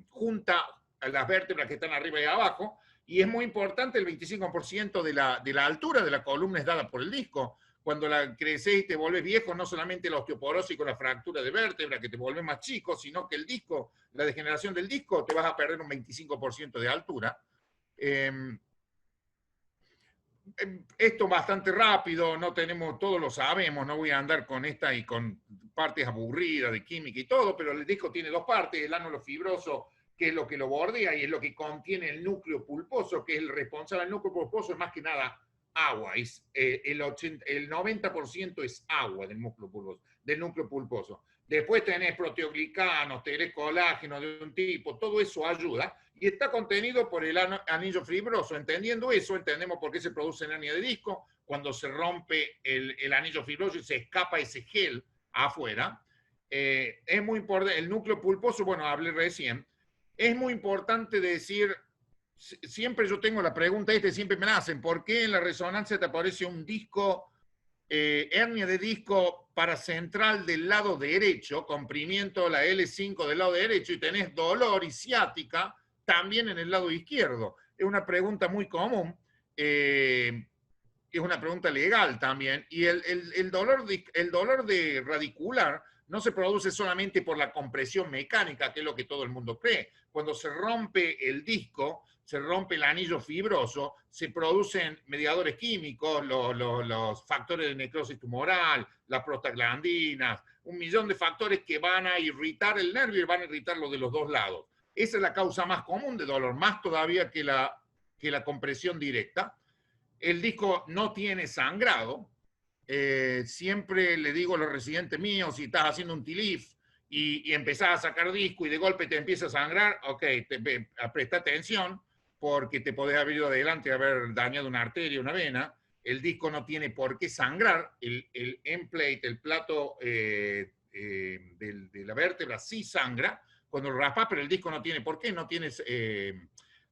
junta a las vértebras que están arriba y abajo, y es muy importante, el 25% de la altura de la columna es dada por el disco. Cuando creces y te volvés viejo, no solamente la osteoporosis con la fractura de vértebra, que te vuelve más chico, sino que el disco, la degeneración del disco, te vas a perder un 25% de altura. Esto bastante rápido, no tenemos, todos lo sabemos, no voy a andar con esta y con partes aburridas de química y todo, pero el disco tiene dos partes: el ánulo fibroso, que es lo que lo bordea y es lo que contiene el núcleo pulposo, que es el responsable. El núcleo pulposo es más que nada agua, el 90% es agua del núcleo pulposo. Después tenés proteoglicanos, tenés colágeno de un tipo, todo eso ayuda, y está contenido por el anillo fibroso. Entendiendo eso, entendemos por qué se produce hernia de disco, cuando se rompe el anillo fibroso y se escapa ese gel afuera. Es muy importante, el núcleo pulposo, bueno, hablé recién, es muy importante decir, siempre yo tengo la pregunta siempre me la hacen: ¿por qué en la resonancia te aparece un disco, hernia de disco paracentral del lado derecho, comprimiento la L5 del lado derecho, y tenés dolor y ciática también en el lado izquierdo? Es una pregunta muy común, es una pregunta legal también, y el dolor de radicular no se produce solamente por la compresión mecánica, que es lo que todo el mundo cree. Cuando se rompe el disco, se rompe el anillo fibroso, se producen mediadores químicos, los factores de necrosis tumoral, las prostaglandinas, un millón de factores que van a irritar el nervio y van a irritar lo de los dos lados. Esa es la causa más común de dolor, más todavía que la compresión directa. El disco no tiene sangrado. Siempre le digo a los residentes míos, si estás haciendo un TLIF y empezás a sacar disco y de golpe te empieza a sangrar, ok, presta atención, porque te podés haber ido adelante y haber dañado una arteria, una vena. El disco no tiene por qué sangrar. El end plate, el plato de la vértebra sí sangra cuando lo raspas, pero el disco no tiene por qué. No tienes,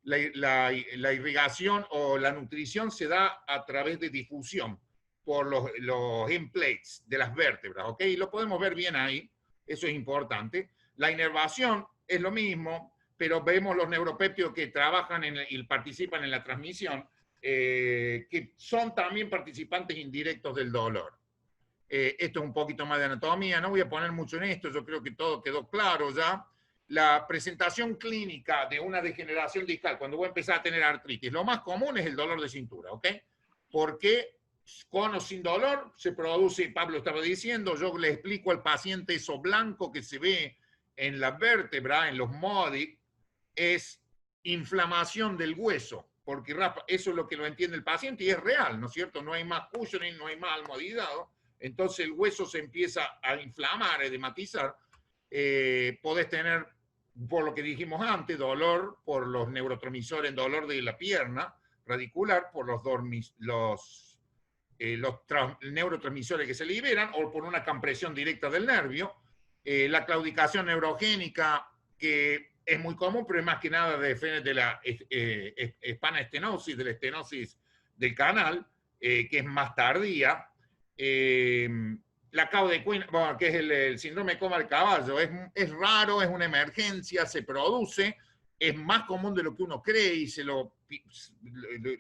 la irrigación o la nutrición se da a través de difusión por los end plates de las vértebras, ¿ok? Y lo podemos ver bien ahí, eso es importante. La inervación es lo mismo, pero vemos los neuropéptidos que trabajan y participan en la transmisión, que son también participantes indirectos del dolor. Esto es un poquito más de anatomía, no voy a poner mucho en esto, yo creo que todo quedó claro ya. La presentación clínica de una degeneración discal, cuando voy a empezar a tener artritis, lo más común es el dolor de cintura, ¿ok? Porque con o sin dolor se produce, Pablo estaba diciendo, yo le explico al paciente eso blanco que se ve en la vértebra, en los MODIC, es inflamación del hueso, porque eso es lo que lo entiende el paciente y es real, ¿no es cierto? No hay más cushioning, no hay más almohadizado, entonces el hueso se empieza a inflamar, a edematizar. Podés tener, por lo que dijimos antes, dolor por los neurotransmisores, dolor de la pierna radicular, por los neurotransmisores que se liberan o por una compresión directa del nervio. La claudicación neurogénica, que es muy común, pero es más que nada de la espanaestenosis, de la estenosis del canal, que es más tardía. La caudecuina, bueno, que es el síndrome de coma del caballo, es raro, es una emergencia, se produce, es más común de lo que uno cree y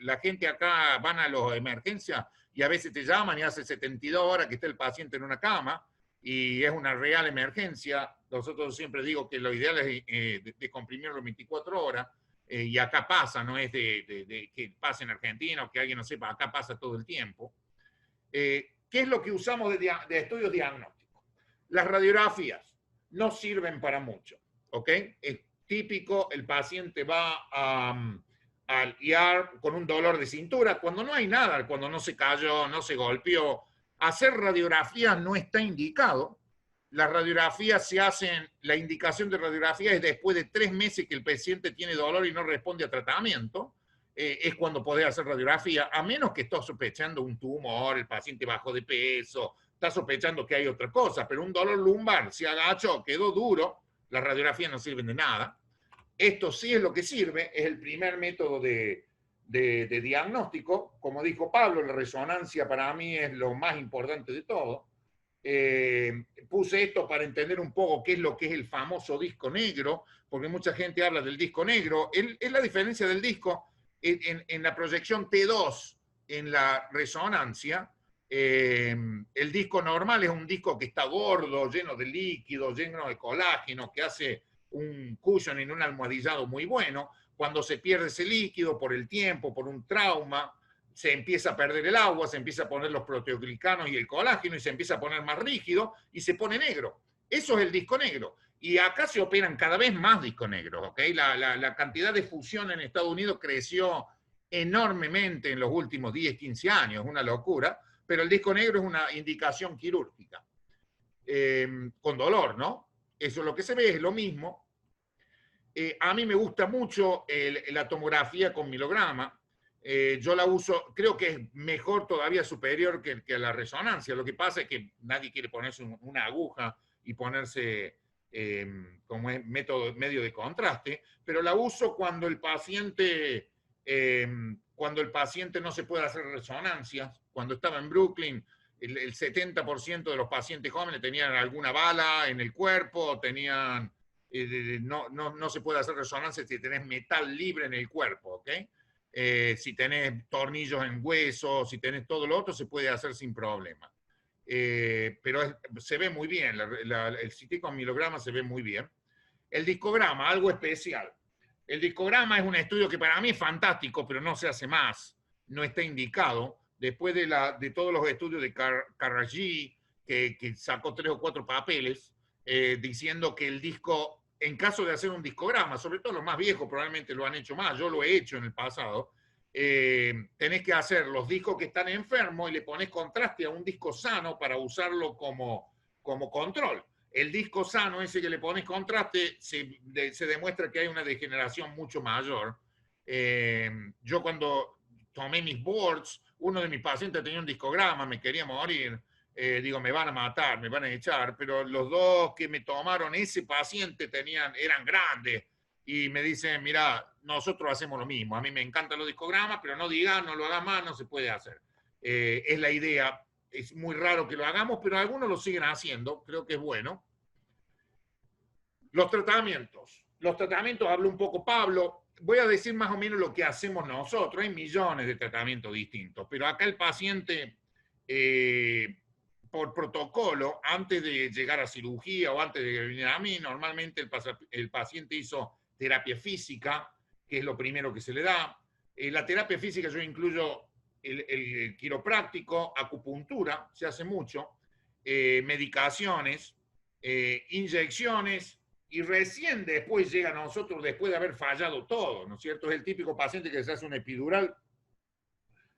la gente acá van a las emergencias y a veces te llaman y hace 72 horas que está el paciente en una cama y es una real emergencia. Nosotros siempre digo que lo ideal es de comprimirlo 24 horas y acá pasa, no es de que pase en Argentina o que alguien no sepa, acá pasa todo el tiempo. ¿Qué es lo que usamos de estudios diagnósticos? Las radiografías no sirven para mucho, ¿ok? Es típico, el paciente va al IR con un dolor de cintura, cuando no hay nada, cuando no se cayó, no se golpeó. Hacer radiografías no está indicado. Las radiografías se hacen, la indicación de radiografía es después de 3 meses que el paciente tiene dolor y no responde a tratamiento. Es cuando podés hacer radiografía, a menos que estés sospechando un tumor, el paciente bajó de peso, está sospechando que hay otra cosa, pero un dolor lumbar, se agachó, quedó duro, las radiografías no sirven de nada. Esto sí es lo que sirve, es el primer método de diagnóstico. Como dijo Pablo, la resonancia para mí es lo más importante de todo. Puse esto para entender un poco qué es lo que es el famoso disco negro, porque mucha gente habla del disco negro. Es la diferencia del disco. En la proyección T2, en la resonancia, el disco normal es un disco que está gordo, lleno de líquido, lleno de colágeno, que hace un cushioning, un almohadillado muy bueno. Cuando se pierde ese líquido por el tiempo, por un trauma, se empieza a perder el agua, se empieza a poner los proteoglicanos y el colágeno y se empieza a poner más rígido y se pone negro. Eso es el disco negro. Y acá se operan cada vez más discos negros, ¿ok? La cantidad de fusión en Estados Unidos creció enormemente en los últimos 10, 15 años, es una locura, pero el disco negro es una indicación quirúrgica. Con dolor, ¿no? Eso es lo que se ve, es lo mismo. A mí me gusta mucho la tomografía con milograma. Yo la uso, creo que es mejor, todavía superior que la resonancia. Lo que pasa es que nadie quiere ponerse una aguja y ponerse como es medio de contraste, pero la uso cuando el paciente no se puede hacer resonancias. Cuando estaba en Brooklyn, el 70% de los pacientes jóvenes tenían alguna bala en el cuerpo, tenían, no se puede hacer resonancia si tenés metal libre en el cuerpo, ¿ok? Si tenés tornillos en hueso, si tenés todo lo otro, se puede hacer sin problema. pero se ve muy bien, el CT con milograma se ve muy bien. El discograma, algo especial. El discograma es un estudio que para mí es fantástico, pero no se hace más, no está indicado. Después de todos los estudios de Karaji, que sacó 3 o 4 papeles, diciendo que el disco, en caso de hacer un discograma, sobre todo los más viejos probablemente lo han hecho más, yo lo he hecho en el pasado, tenés que hacer los discos que están enfermos y le pones contraste a un disco sano para usarlo como control. El disco sano, ese que le pones contraste, se demuestra que hay una degeneración mucho mayor. Yo cuando tomé mis boards, uno de mis pacientes tenía un discograma, me quería morir. Digo, me van a matar, me van a echar, pero los 2 que me tomaron ese paciente eran grandes y me dicen, mira, nosotros hacemos lo mismo, a mí me encantan los discogramas, pero no digas, no lo hagas más, no se puede hacer. Es la idea, es muy raro que lo hagamos, pero algunos lo siguen haciendo, creo que es bueno. Los tratamientos habla un poco Pablo, voy a decir más o menos lo que hacemos nosotros, hay millones de tratamientos distintos, pero acá el paciente... por protocolo, antes de llegar a cirugía o antes de venir a mí, normalmente el paciente hizo terapia física, que es lo primero que se le da. La terapia física yo incluyo el quiropráctico, acupuntura, se hace mucho, medicaciones, inyecciones, y recién después llega a nosotros, después de haber fallado todo, ¿no es cierto? Es el típico paciente que se hace una epidural,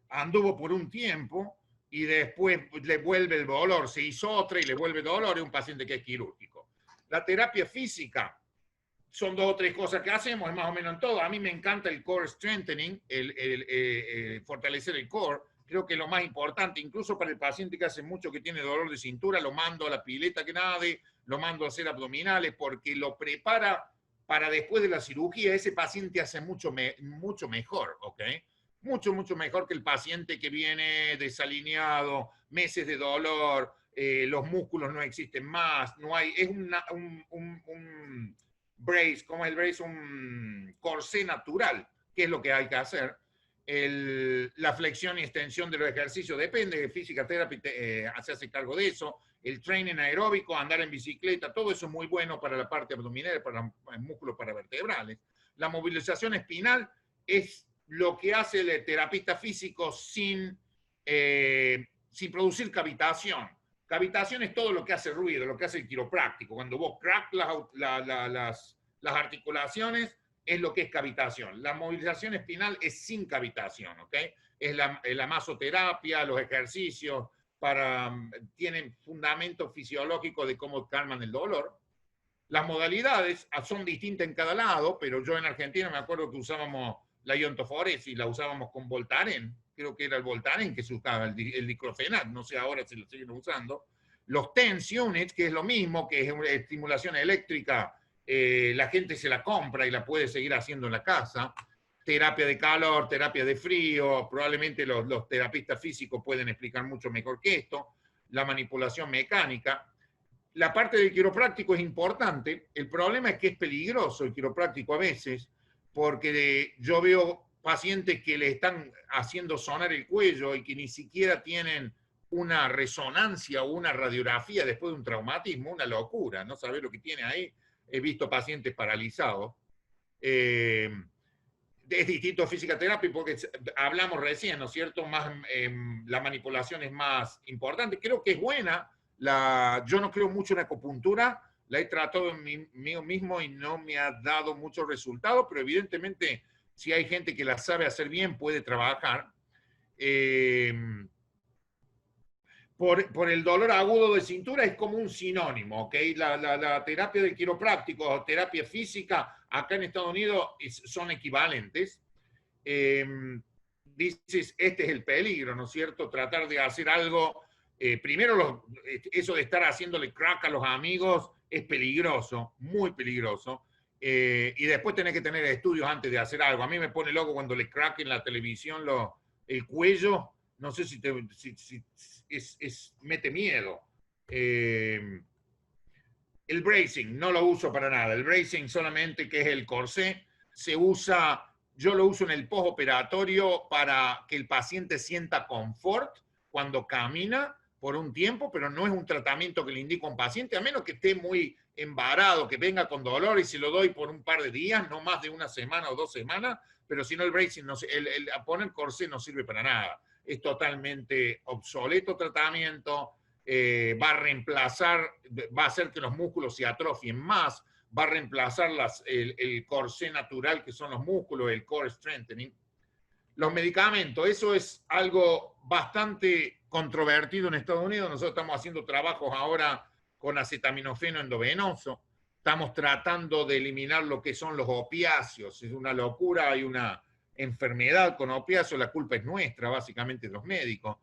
anduvo por un tiempo, y después le vuelve el dolor, se hizo otra y le vuelve dolor, es un paciente que es quirúrgico. La terapia física son 2 o 3 cosas que hacemos, es más o menos en todo. A mí me encanta el core strengthening, fortalecer el core, creo que es lo más importante, incluso para el paciente que hace mucho que tiene dolor de cintura, lo mando a la pileta que nade, lo mando a hacer abdominales, porque lo prepara para después de la cirugía, ese paciente hace mucho mejor, ¿ok? Mucho mejor que el paciente que viene desalineado, meses de dolor, los músculos no existen más, no hay, es un brace, ¿cómo es el brace? Un corsé natural, que es lo que hay que hacer. La flexión y extensión de los ejercicios depende, de Physical Therapy se hace cargo de eso, el training aeróbico, andar en bicicleta, todo eso es muy bueno para la parte abdominal, para los músculos paravertebrales. La movilización espinal es lo que hace el terapista físico sin producir cavitación. Cavitación es todo lo que hace ruido, lo que hace el quiropráctico. Cuando vos crack las articulaciones, es lo que es cavitación. La movilización espinal es sin cavitación, ¿ok? Es la masoterapia, los ejercicios, tienen fundamento fisiológico de cómo calman el dolor. Las modalidades son distintas en cada lado, pero yo en Argentina me acuerdo que usábamos la iontoforesis, la usábamos con Voltaren, creo que era el Voltaren que se usaba, el diclofenac, no sé ahora si lo siguen usando. Los TENS units, que es lo mismo, que es una estimulación eléctrica, la gente se la compra y la puede seguir haciendo en la casa. Terapia de calor, terapia de frío, probablemente los terapistas físicos pueden explicar mucho mejor que esto. La manipulación mecánica. La parte del quiropráctico es importante, el problema es que es peligroso el quiropráctico a veces, porque yo veo pacientes que le están haciendo sonar el cuello y que ni siquiera tienen una resonancia o una radiografía después de un traumatismo, una locura, no saber lo que tiene ahí. He visto pacientes paralizados. Es distinto a física terapia porque hablamos recién, ¿no es cierto? La manipulación es más importante. Creo que es buena. Yo no creo mucho en acupuntura. La he tratado en mí mismo y no me ha dado muchos resultados, pero evidentemente si hay gente que la sabe hacer bien, puede trabajar. Por el dolor agudo de cintura es como un sinónimo, ¿ok? La terapia del quiropráctico o terapia física acá en Estados Unidos son equivalentes. Dices, este es el peligro, ¿no es cierto? Tratar de hacer algo, primero eso de estar haciéndole crack a los amigos es peligroso, muy peligroso. Y después tenés que tener estudios antes de hacer algo. A mí me pone loco cuando le crack en la televisión el cuello. No sé si mete miedo. El bracing no lo uso para nada. El bracing solamente, que es el corsé, se usa, yo lo uso en el postoperatorio para que el paciente sienta confort cuando camina por un tiempo, pero no es un tratamiento que le indico a un paciente, a menos que esté muy embarado, que venga con dolor y se lo doy por un par de días, no más de una semana o 2 semanas, pero si no el bracing, no, el poner corsé no sirve para nada. Es totalmente obsoleto tratamiento, va a reemplazar, va a hacer que los músculos se atrofien más, va a reemplazar el corsé natural que son los músculos, el core strengthening. Los medicamentos, eso es algo bastante controvertido en Estados Unidos. Nosotros estamos haciendo trabajos ahora con acetaminofeno endovenoso. Estamos tratando de eliminar lo que son los opiáceos. Es una locura, hay una enfermedad con opiáceos, la culpa es nuestra, básicamente de los médicos.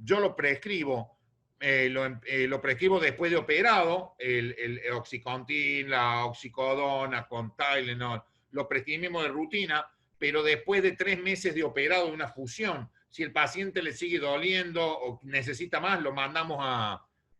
Yo lo prescribo, lo prescribo después de operado, el Oxycontin, la oxicodona con Tylenol, lo prescribimos de rutina, pero después de 3 meses de operado de una fusión, si el paciente le sigue doliendo o necesita más, lo mandamos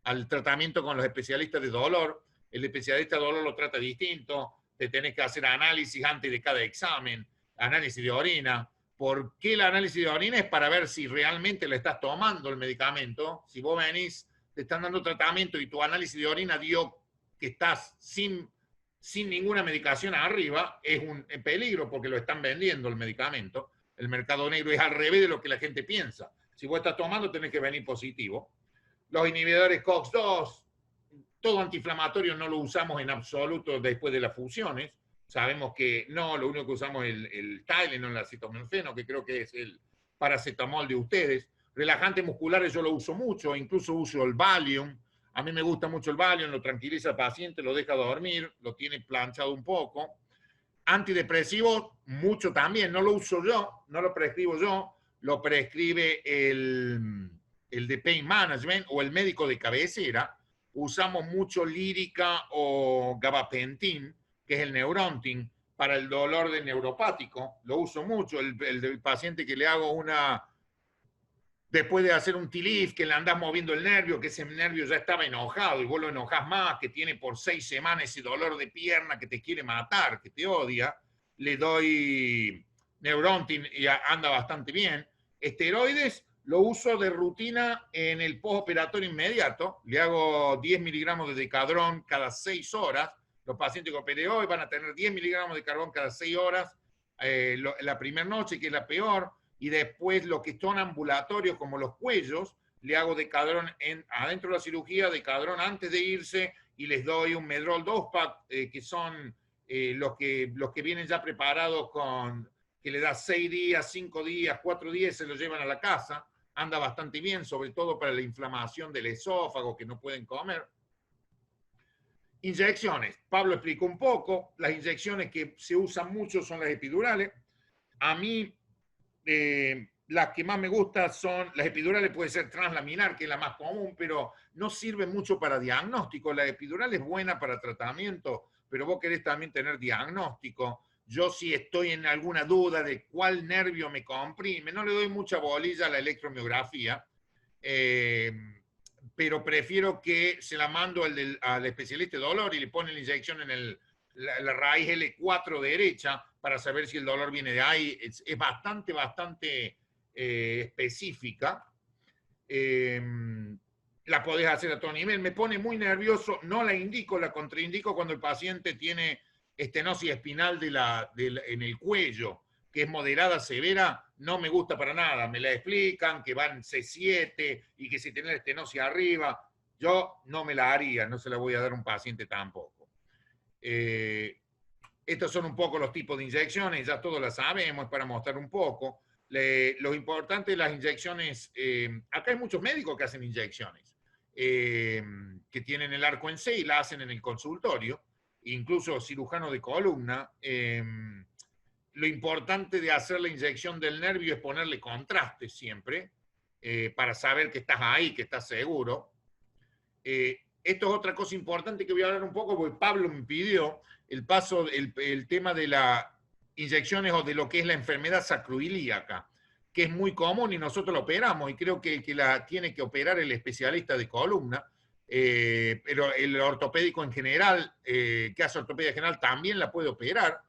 al tratamiento con los especialistas de dolor. El especialista de dolor lo trata distinto, te tenés que hacer análisis antes de cada examen, análisis de orina. ¿Por qué el análisis de orina? Es para ver si realmente le estás tomando el medicamento. Si vos venís, te están dando tratamiento y tu análisis de orina dio que estás sin ninguna medicación arriba, es un peligro porque lo están vendiendo el medicamento. El mercado negro es al revés de lo que la gente piensa. Si vos estás tomando, tenés que venir positivo. Los inhibidores COX-2, todo antiinflamatorio no lo usamos en absoluto después de las fusiones. Sabemos que no, lo único que usamos es el Tylenol, el acetaminofeno, que creo que es el paracetamol de ustedes. Relajantes musculares yo lo uso mucho, incluso uso el Valium. A mí me gusta mucho el Valium, lo tranquiliza al paciente, lo deja dormir, lo tiene planchado un poco. Antidepresivos, mucho también, no lo uso yo, no lo prescribo yo, lo prescribe el de Pain Management o el médico de cabecera. Usamos mucho Lírica o Gabapentin, que es el Neurontin, para el dolor de neuropático. Lo uso mucho, el del paciente que le hago una... Después de hacer un TILIF, que le andás moviendo el nervio, que ese nervio ya estaba enojado y vos lo enojás más, que tiene por 6 semanas ese dolor de pierna que te quiere matar, que te odia, le doy Neurontin y anda bastante bien. Esteroides lo uso de rutina en el postoperatorio inmediato. Le hago 10 miligramos de Decadron cada 6 horas. Los pacientes que operé hoy van a tener 10 miligramos de Decadron cada 6 horas. La primera noche, que es la peor. Y después lo que son ambulatorios, como los cuellos, le hago Decadron adentro de la cirugía, Decadron antes de irse, y les doy un Medrol 2-pack, que son los que vienen ya preparados con, que le da 6 días, 5 días, 4 días, se los llevan a la casa. Anda bastante bien, sobre todo para la inflamación del esófago, que no pueden comer. Inyecciones. Pablo explicó un poco. Las inyecciones que se usan mucho son las epidurales. A mí... las que más me gustan son las epidurales, puede ser translaminar, que es la más común, pero no sirve mucho para diagnóstico. La epidural es buena para tratamiento, pero vos querés también tener diagnóstico. Yo si estoy en alguna duda de cuál nervio me comprime, no le doy mucha bolilla a la electromiografía, pero prefiero que se la mando al especialista de dolor y le pone la inyección en la raíz L4 derecha para saber si el dolor viene de ahí. Es bastante específica. La podés hacer a todo nivel. Me pone muy nervioso, no la indico, la contraindico cuando el paciente tiene estenosis espinal en el cuello, que es moderada, severa. No me gusta para nada. Me la explican que van C7 y que si tiene estenosis arriba. Yo no me la haría, no se la voy a dar a un paciente tampoco. Estos son un poco los tipos de inyecciones, ya todos las sabemos, para mostrar un poco. Lo importante de las inyecciones, acá hay muchos médicos que hacen inyecciones, que tienen el arco en C y la hacen en el consultorio, incluso cirujanos de columna. Lo importante de hacer la inyección del nervio es ponerle contraste siempre, para saber que estás ahí, que estás seguro. Esto es otra cosa importante que voy a hablar un poco, porque Pablo me pidió el tema de las inyecciones o de lo que es la enfermedad sacroilíaca, que es muy común y nosotros lo operamos, y creo que la tiene que operar el especialista de columna, pero el ortopédico en general, que hace ortopedia general, también la puede operar.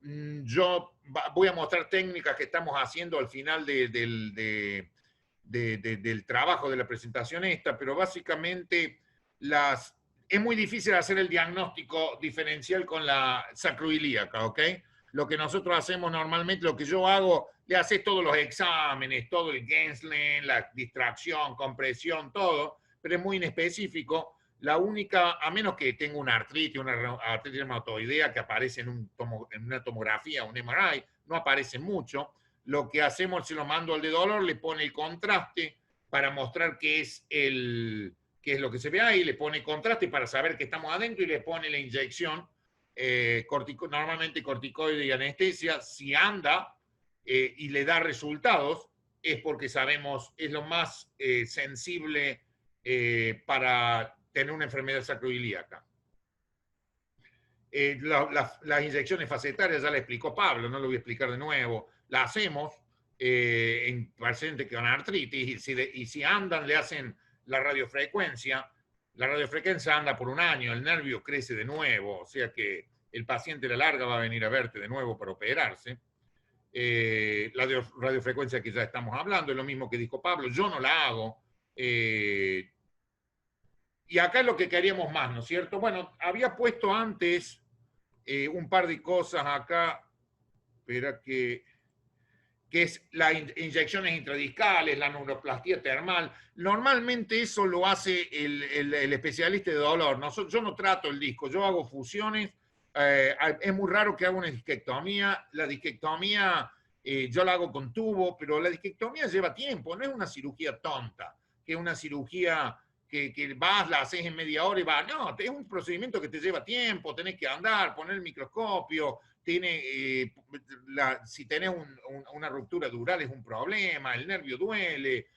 Yo voy a mostrar técnicas que estamos haciendo al final de del trabajo de la presentación esta, pero básicamente es muy difícil hacer el diagnóstico diferencial con la sacroilíaca, ¿ok? Lo que nosotros hacemos normalmente, lo que yo hago, le haces todos los exámenes, todo el Genslen, la distracción, compresión, todo, pero es muy inespecífico. La única, a menos que tenga una artritis reumatoidea que aparece en una tomografía, un MRI, no aparece mucho. Lo que hacemos, si lo mando al de dolor, le pone el contraste para mostrar qué es lo que se ve ahí, le pone contraste para saber que estamos adentro y le pone la inyección, normalmente corticoide y anestesia. Si anda y le da resultados, es porque sabemos, es lo más sensible para tener una enfermedad sacroilíaca. Las inyecciones facetarias ya le explicó Pablo, no lo voy a explicar de nuevo. La hacemos en pacientes con artritis y si andan le hacen la radiofrecuencia. La radiofrecuencia anda por un año, el nervio crece de nuevo, o sea que el paciente a la larga va a venir a verte de nuevo para operarse. La radiofrecuencia que ya estamos hablando es lo mismo que dijo Pablo, yo no la hago. Y acá es lo que queríamos más, ¿no es cierto? Bueno, había puesto antes un par de cosas acá, espera que es las inyecciones intradiscales, la neuroplastía termal. Normalmente eso lo hace el especialista de dolor. Yo no trato el disco, yo hago fusiones. Es muy raro que haga una disquectomía. La disquectomía yo la hago con tubo, pero la disquectomía lleva tiempo, no es una cirugía tonta, que es una cirugía que vas, la haces en media hora y vas. No, es un procedimiento que te lleva tiempo, tenés que andar, poner el microscopio, si tenés una ruptura dural es un problema, el nervio duele.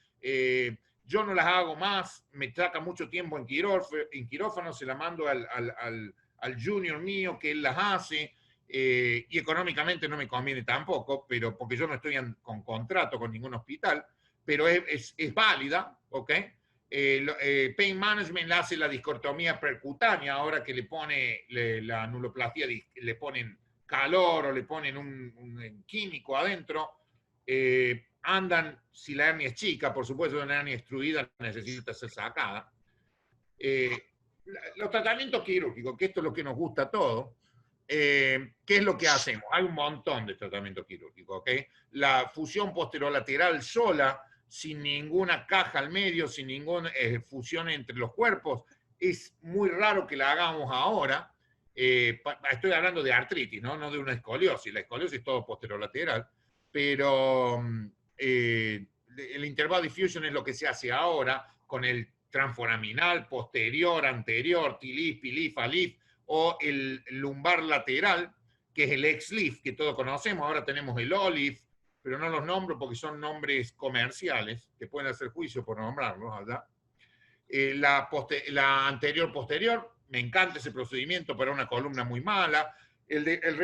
Yo no las hago más, me saca mucho tiempo en quirófano, se la mando al junior mío que él las hace, y económicamente no me conviene tampoco, pero porque yo no estoy con contrato con ningún hospital, pero es válida, ¿ok? Pain Management le hace la discortomía percutánea, ahora que le pone la nuloplastía, le ponen calor o le ponen un químico adentro. Andan, si la hernia es chica, por supuesto, una hernia extruida necesita ser sacada. Los tratamientos quirúrgicos, que esto es lo que nos gusta a todos, ¿qué es lo que hacemos? Hay un montón de tratamientos quirúrgicos, ¿ok? La fusión posterolateral sola, sin ninguna caja al medio, sin ninguna fusión entre los cuerpos, es muy raro que la hagamos ahora. Estoy hablando de artritis, no de una escoliosis. La escoliosis es todo posterolateral, pero el interval diffusion es lo que se hace ahora con el transforaminal posterior, anterior, TLIF, PLIF, ALIF, o el lumbar lateral, que es el XLIF, que todos conocemos. Ahora tenemos el OLIF, pero no los nombro porque son nombres comerciales, que pueden hacer juicio por nombrarlos allá. La anterior-posterior, me encanta ese procedimiento para una columna muy mala. El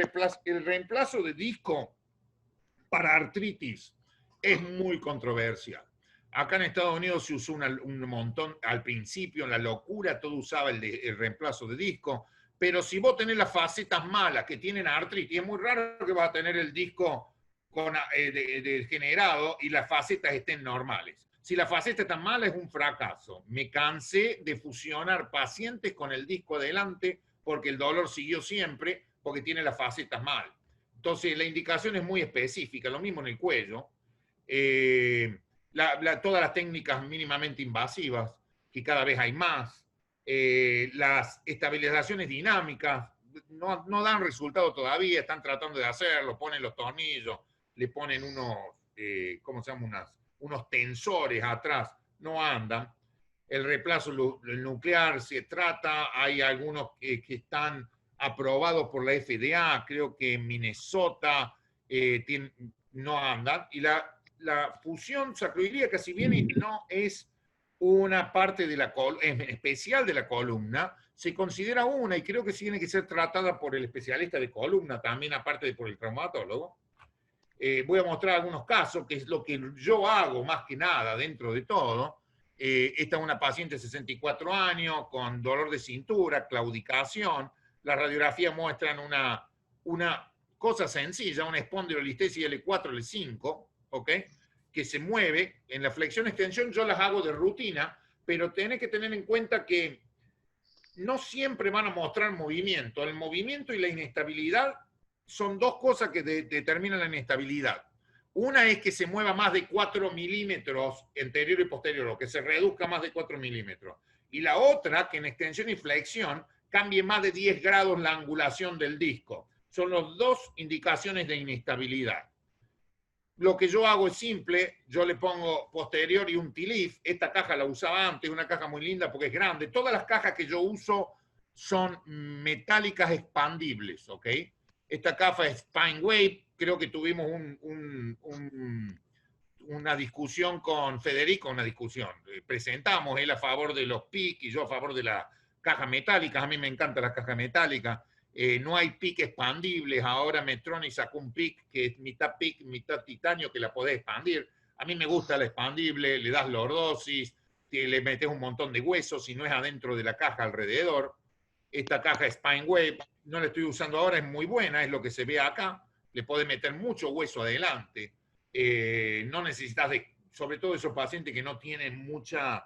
reemplazo de disco para artritis es muy controversial. Acá en Estados Unidos se usó un montón, al principio, en la locura, todo usaba el reemplazo de disco, pero si vos tenés las facetas malas que tienen artritis, es muy raro que vas a tener el disco degenerado y las facetas estén normales. Si la faceta está mala es un fracaso. Me cansé de fusionar pacientes con el disco adelante porque el dolor siguió siempre porque tiene las facetas mal. Entonces la indicación es muy específica, lo mismo en el cuello. Todas las técnicas mínimamente invasivas, que cada vez hay más, las estabilizaciones dinámicas no dan resultado todavía, están tratando de hacerlo, ponen los tornillos, le ponen ¿cómo se llama? Unos tensores atrás, no andan. El reemplazo nuclear se trata, hay algunos que están aprobados por la FDA, creo que en Minnesota no andan. Y la fusión sacroilíaca, si bien no es una parte de especial de la columna, se considera una y creo que tiene que ser tratada por el especialista de columna, también aparte de por el traumatólogo. Voy a mostrar algunos casos, que es lo que yo hago más que nada dentro de todo. Esta es una paciente de 64 años con dolor de cintura, claudicación. Las radiografías muestran una cosa sencilla, una espondilolistesis L4, L5, ¿ok? que se mueve. En la flexión-extensión yo las hago de rutina, pero tenés que tener en cuenta que no siempre van a mostrar movimiento. El movimiento y la inestabilidad son dos cosas que determinan la inestabilidad. Una es que se mueva más de 4 milímetros anterior y posterior, o que se reduzca más de 4 milímetros. Y la otra, que en extensión y flexión cambie más de 10 grados la angulación del disco. Son las dos indicaciones de inestabilidad. Lo que yo hago es simple, yo le pongo posterior y un T-Leaf. Esta caja la usaba antes, una caja muy linda porque es grande. Todas las cajas que yo uso son metálicas expandibles, ¿ok? Esta caja es Spine Wave. Creo que tuvimos una discusión con Federico, presentamos él a favor de los PIC y yo a favor de las cajas metálicas. A mí me encantan las cajas metálicas. No hay PIC expandibles. Ahora Medtronic sacó un PIC que es mitad PIC, mitad titanio, que la podés expandir. A mí me gusta la expandible, le das lordosis, le metes un montón de huesos y no es adentro de la caja, alrededor. Esta caja Spine Wave, no la estoy usando ahora, es muy buena, es lo que se ve acá. Le podés meter mucho hueso adelante. No necesitas sobre todo esos pacientes que no tienen mucha,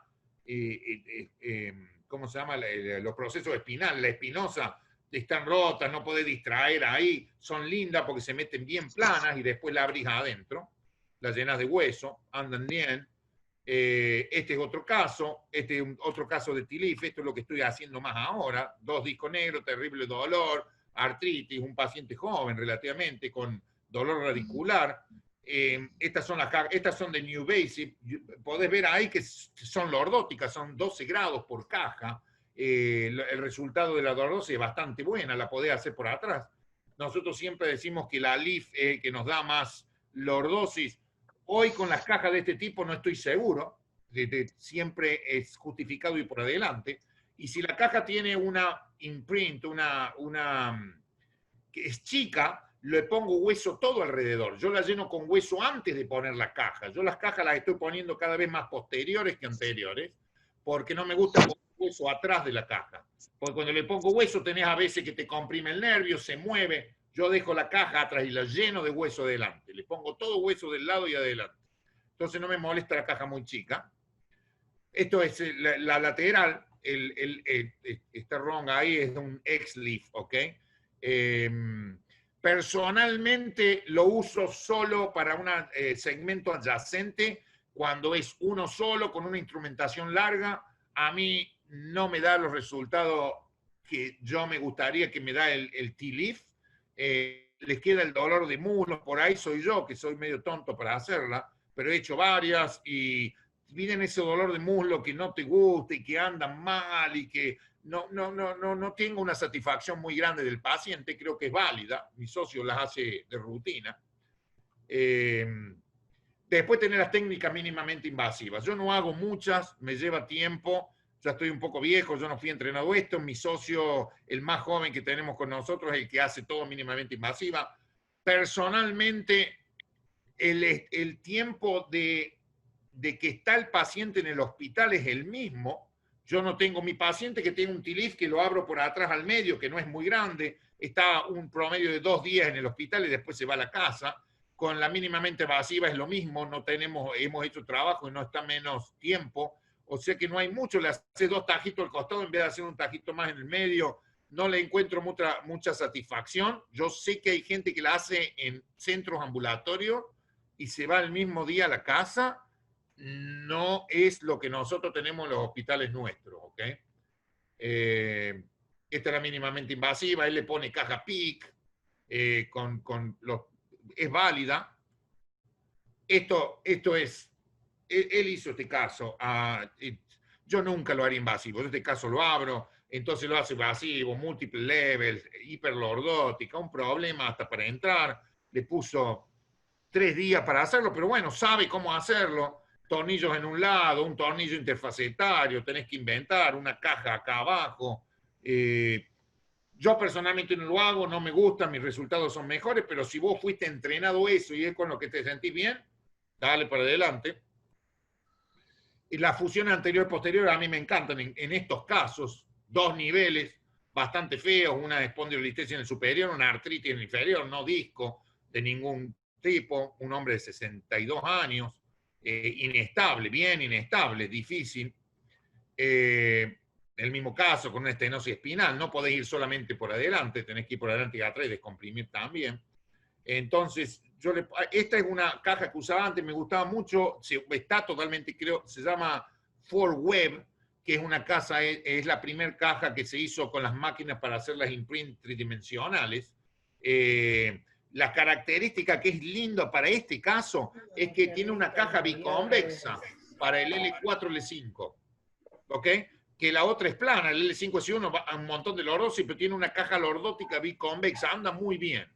¿cómo se llama? Los procesos espinales, la espinosa, están rotas, no podés distraer ahí, son lindas porque se meten bien planas y después la abrís adentro, las llenas de hueso, andan bien. Este es otro caso, este es otro caso de T-Leaf, esto es lo que estoy haciendo más ahora, 2 discos negros, terrible dolor, artritis, un paciente joven relativamente con dolor radicular. Estas son de New Basic, podés ver ahí que son lordóticas, son 12 grados por caja. El resultado de la lordosis es bastante buena, la podés hacer por atrás. Nosotros siempre decimos que la Leaf que nos da más lordosis. Hoy con las cajas de este tipo no estoy seguro, siempre es justificado y por adelante. Y si la caja tiene una imprint, que es chica, le pongo hueso todo alrededor. Yo la lleno con hueso antes de poner la caja. Yo las cajas las estoy poniendo cada vez más posteriores que anteriores, porque no me gusta poner hueso atrás de la caja. Porque cuando le pongo hueso tenés a veces que te comprime el nervio, se mueve. Yo dejo la caja atrás y la lleno de hueso delante. Le pongo todo hueso del lado y adelante. Entonces no me molesta la caja muy chica. Esto es la lateral. Esta ronga ahí es de un X-Leaf, ¿ok? Personalmente lo uso solo para un segmento adyacente. Cuando es uno solo con una instrumentación larga, a mí no me da los resultados que yo me gustaría que me da el T-Leaf. Les queda el dolor de muslos, por ahí soy yo, que soy medio tonto para hacerla, pero he hecho varias y vienen ese dolor de muslo que no te gusta y que andan mal y que no tengo una satisfacción muy grande del paciente. Creo que es válida, mi socio las hace de rutina. Después tener las técnicas mínimamente invasivas. Yo no hago muchas, me lleva tiempo, ya estoy un poco viejo, yo no fui entrenado esto, mi socio, el más joven que tenemos con nosotros, es el que hace todo mínimamente invasiva. Personalmente, el tiempo de que está el paciente en el hospital es el mismo. Yo no tengo mi paciente que tiene un T-Leaf que lo abro por atrás al medio, que no es muy grande, está un promedio de 2 días en el hospital y después se va a la casa. Con la mínimamente invasiva es lo mismo, hemos hecho trabajo y no está menos tiempo. O sea que no hay mucho, le hace 2 tajitos al costado en vez de hacer un tajito más en el medio. No le encuentro mucha satisfacción. Yo sé que hay gente que la hace en centros ambulatorios y se va el mismo día a la casa. No es lo que nosotros tenemos en los hospitales nuestros, ¿ok? Esta es la mínimamente invasiva, él le pone caja PIC, es válida. Esto es... Él hizo este caso, yo nunca lo haría invasivo, en este caso lo abro, entonces lo hace invasivo, múltiples levels, hiperlordótica, un problema hasta para entrar, le puso 3 días para hacerlo, pero bueno, sabe cómo hacerlo, tornillos en un lado, un tornillo interfacetario, tenés que inventar una caja acá abajo. Yo personalmente no lo hago, no me gusta, mis resultados son mejores, pero si vos fuiste entrenado eso y es con lo que te sentís bien, dale para adelante. Y las fusiones anterior y posterior a mí me encantan en estos casos, 2 niveles bastante feos, una espondilolistesia en el superior, una artritis en el inferior, no disco de ningún tipo, un hombre de 62 años, inestable, bien inestable, difícil. En el mismo caso, con una estenosis espinal, no podés ir solamente por adelante, tenés que ir por adelante y atrás y descomprimir también. Entonces, esta es una caja que usaba antes, me gustaba mucho, está totalmente, creo, se llama Ford Web, que es una caja, es la primera caja que se hizo con las máquinas para hacer las imprint tridimensionales. La característica que es linda para este caso es que tiene una caja biconvexa para el L4, L5, ¿ok? Que la otra es plana, el L5 S1 va a un montón de lordosis, pero tiene una caja lordótica biconvexa, anda muy bien.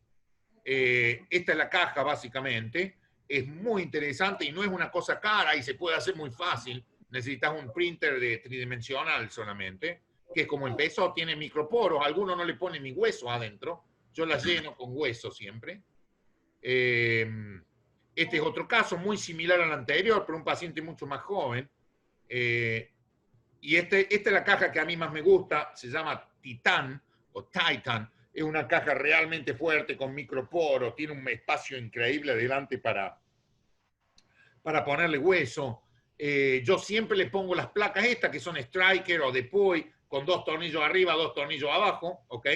Esta es la caja básicamente, es muy interesante y no es una cosa cara y se puede hacer muy fácil. Necesitas un printer de tridimensional solamente, que es como empezó, tiene microporos, algunos no le ponen ni hueso adentro, yo las lleno con hueso siempre. Este es otro caso muy similar al anterior, pero un paciente mucho más joven. Y esta es la caja que a mí más me gusta, se llama Titan o Titan. Es una caja realmente fuerte con microporos, tiene un espacio increíble adelante para ponerle hueso. Yo siempre le pongo las placas estas que son Striker o Depuy con 2 tornillos arriba, 2 tornillos abajo, ¿ok?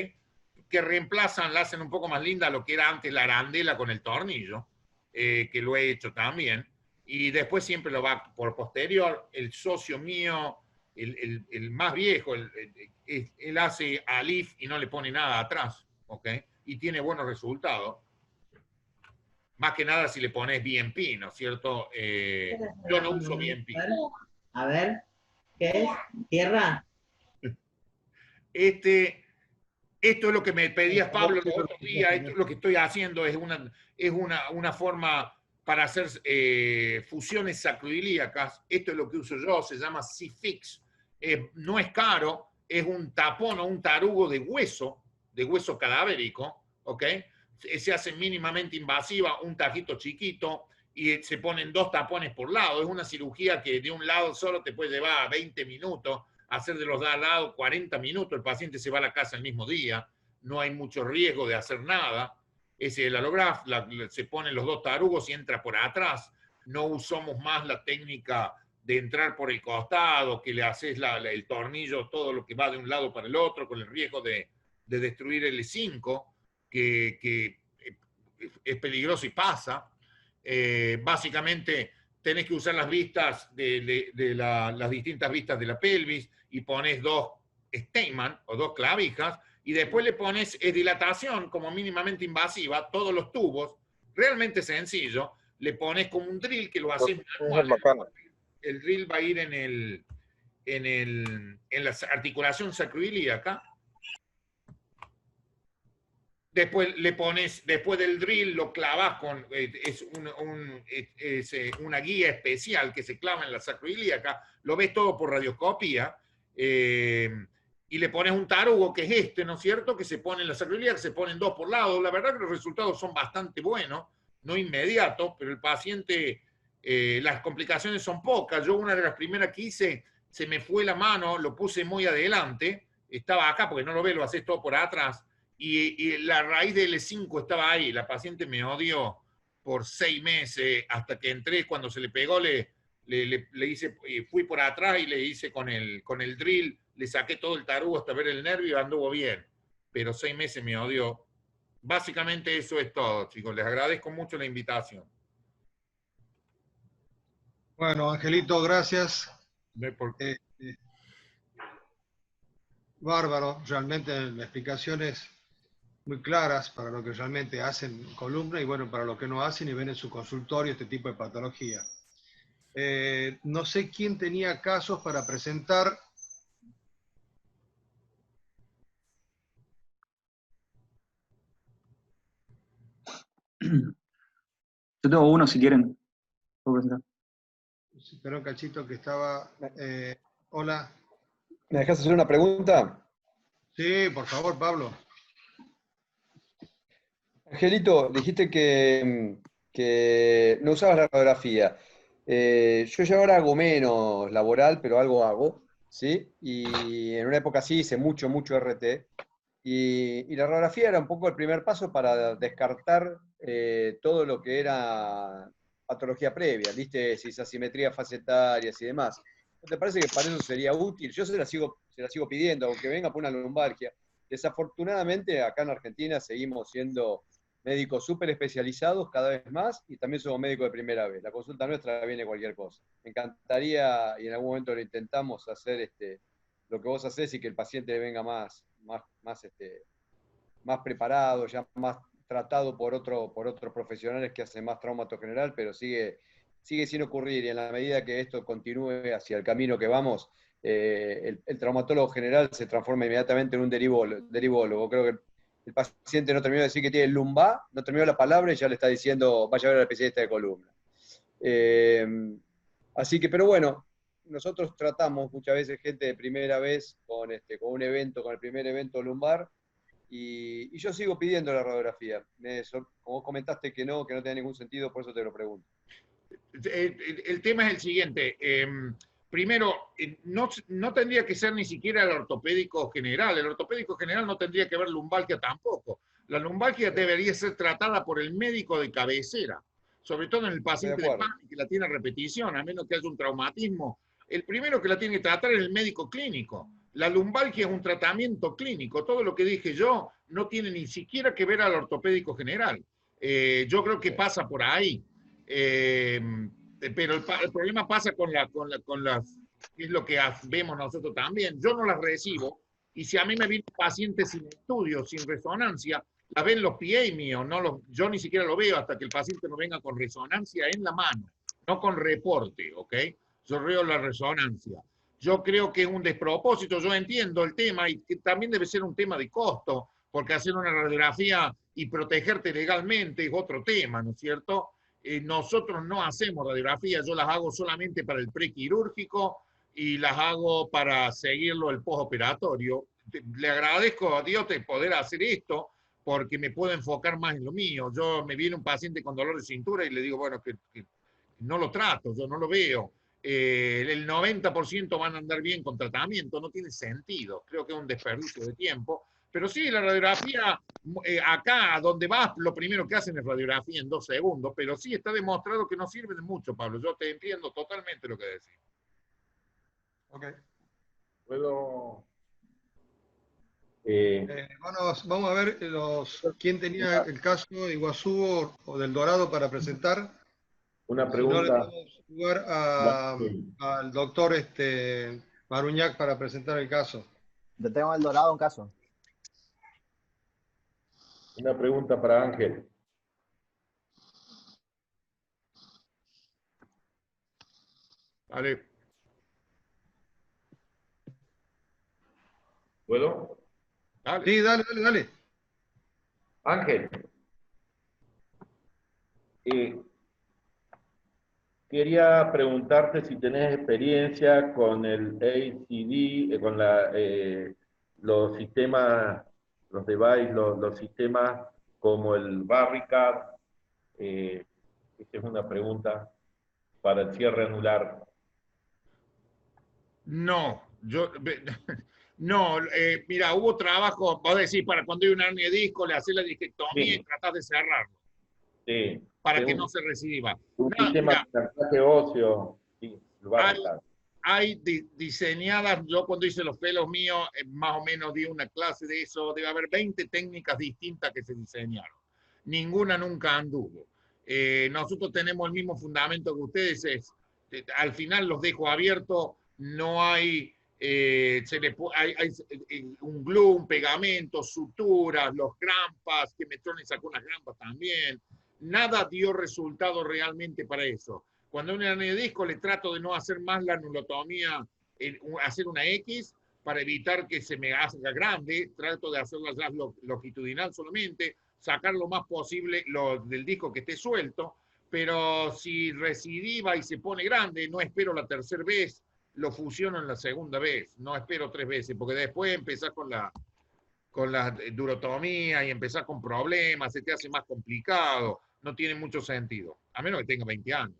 Que reemplazan, la hacen un poco más linda lo que era antes la arandela con el tornillo, que lo he hecho también. Y después siempre lo va por posterior. El socio mío, el más viejo, él hace Alif y no le pone nada atrás, ¿ok? Y tiene buenos resultados. Más que nada si le pones BMP, ¿no es cierto? Yo no uso BMP. A ver, ¿qué es? ¿Tierra? Esto es lo que me pedías, Pablo, el otro día. Esto es lo que estoy haciendo, es una forma para hacer fusiones sacroiliacas. Esto es lo que uso yo, se llama C-Fix. No es caro, es un tapón o un tarugo de hueso cadavérico, ¿ok? Se hace mínimamente invasiva, un tajito chiquito, y se ponen 2 tapones por lado. Es una cirugía que de un lado solo te puede llevar 20 minutos, hacer de los dos lados 40 minutos, el paciente se va a la casa el mismo día, no hay mucho riesgo de hacer nada. Ese es el alograf, se ponen los 2 tarugos y entra por atrás. No usamos más la técnica de entrar por el costado, que le haces el tornillo, todo lo que va de un lado para el otro, con el riesgo de destruir el E5, que es peligroso y pasa. Básicamente tenés que usar las vistas las distintas vistas de la pelvis y pones 2 Steinman o 2 clavijas y después le pones dilatación como mínimamente invasiva, todos los tubos, realmente sencillo. Le pones como un drill que lo haces manual. El drill va a ir en la articulación sacroiliaca. Después le pones, después del drill lo clavas con, es una guía especial que se clava en la sacroiliaca, lo ves todo por radioscopía, y le pones un tarugo que es este, ¿no es cierto?, que se pone en la sacroiliaca, se ponen 2 por lado. La verdad que los resultados son bastante buenos, no inmediatos, pero el paciente, las complicaciones son pocas. Yo una de las primeras que hice, se me fue la mano, lo puse muy adelante, estaba acá porque no lo ves, lo haces todo por atrás, y la raíz del E5 estaba ahí. La paciente me odió por 6 meses, hasta que entré, cuando se le pegó, le hice, fui por atrás y le hice con el drill, le saqué todo el tarugo hasta ver el nervio y anduvo bien. Pero 6 meses me odió. Básicamente eso es todo, chicos. Les agradezco mucho la invitación. Bueno, Angelito, gracias. Bárbaro, realmente las explicaciones muy claras para lo que realmente hacen columna y bueno, para lo que no hacen y ven en su consultorio este tipo de patología. No sé quién tenía casos para presentar. Yo tengo uno si quieren. ¿Puedo presentar? Espera un cachito que estaba... hola. ¿Me dejas hacer una pregunta? Sí, por favor, Pablo. Angelito, dijiste que no usabas la radiografía. Yo ya ahora hago menos laboral, pero algo hago, ¿sí? Y en una época sí hice mucho RT. Y la radiografía era un poco el primer paso para descartar todo lo que era traumatología previa, listesis, asimetrías facetarias y demás. ¿No te parece que para eso sería útil? Yo se la sigo pidiendo, aunque venga por una lumbalgia. Desafortunadamente, acá en Argentina seguimos siendo médicos súper especializados cada vez más y también somos médicos de primera vez. La consulta nuestra viene cualquier cosa. Me encantaría, y en algún momento lo intentamos, hacer lo que vos hacés y que el paciente venga más preparado, ya más tratado por otros profesionales que hacen más traumato general, pero sigue sin ocurrir, y en la medida que esto continúe hacia el camino que vamos, el traumatólogo general se transforma inmediatamente en un derivólogo. Creo que el paciente no terminó de decir que tiene lumbar, no terminó la palabra y ya le está diciendo, vaya a ver al especialista de columna. Así que, pero bueno, nosotros tratamos muchas veces gente de primera vez con un evento, con el primer evento lumbar, y yo sigo pidiendo la radiografía. Como comentaste que no tenía ningún sentido, por eso te lo pregunto. El tema es el siguiente. Primero, no tendría que ser ni siquiera el ortopédico general. El ortopédico general no tendría que ver lumbalgia tampoco. La lumbalgia debería ser tratada por el médico de cabecera, sobre todo en el paciente de PAN, que la tiene a repetición, a menos que haya un traumatismo. El primero que la tiene que tratar es el médico clínico. La lumbalgia es un tratamiento clínico. Todo lo que dije yo no tiene ni siquiera que ver al ortopédico general. Yo creo que pasa por ahí. Pero el problema pasa con las, es lo que vemos nosotros también. Yo no las recibo, y si a mí me viene un paciente sin estudio, sin resonancia, la ven los PA míos, yo ni siquiera lo veo hasta que el paciente no venga con resonancia en la mano, no con reporte, ¿ok? Yo veo la resonancia. Yo creo que es un despropósito, yo entiendo el tema, y que también debe ser un tema de costo, porque hacer una radiografía y protegerte legalmente es otro tema, ¿no es cierto? Nosotros no hacemos radiografías, yo las hago solamente para el prequirúrgico y las hago para seguirlo el postoperatorio. Le agradezco a Dios de poder hacer esto porque me puedo enfocar más en lo mío. Me viene un paciente con dolor de cintura y le digo, bueno, que no lo trato, yo no lo veo. El 90% van a andar bien con tratamiento, no tiene sentido. Creo que es un desperdicio de tiempo. Pero sí, la radiografía, acá donde vas, lo primero que hacen es radiografía en 2 segundos, pero sí está demostrado que no sirve de mucho, Pablo. Yo te entiendo totalmente lo que decís. Ok. ¿Puedo? Vamos a ver quién tenía el caso de Iguazú o del Dorado para presentar. Una Si no, le pregunta. damos lugar al doctor Maruñac para presentar el caso. Yo tengo el Dorado un caso. Una pregunta para Ángel. Vale. ¿Puedo? Dale. Sí, dale. Ángel. Quería preguntarte si tenés experiencia con el ACD, con los sistemas, los devices, los sistemas como el Barricad. Esta es una pregunta para el cierre anular. No, mira, hubo trabajo, vos decís, para cuando hay una hernia de disco, le haces la disquectomía y tratás de cerrarlo. Sí. Para que no se recidiva. Un sistema de anclaje óseo. Sí, hay diseñadas, yo cuando hice los pelos míos, más o menos di una clase de eso, debe haber 20 técnicas distintas que se diseñaron. Ninguna nunca anduvo. Nosotros tenemos el mismo fundamento que ustedes, al final los dejo abiertos, no hay, hay un glue, un pegamento, suturas, los grampas, que Metronic sacó unas grampas también. Nada dio resultado realmente para eso. Cuando una hernia de disco le trato de no hacer más la anulotomía, hacer una X para evitar que se me haga grande, trato de hacerla ya longitudinal solamente, sacar lo más posible del disco que esté suelto, pero si recidiva y se pone grande, no espero la tercera vez, lo fusiono en la segunda vez, no espero 3 veces, porque después empezás con la durotomía y empezás con problemas, se te hace más complicado, no tiene mucho sentido, a menos que tenga 20 años.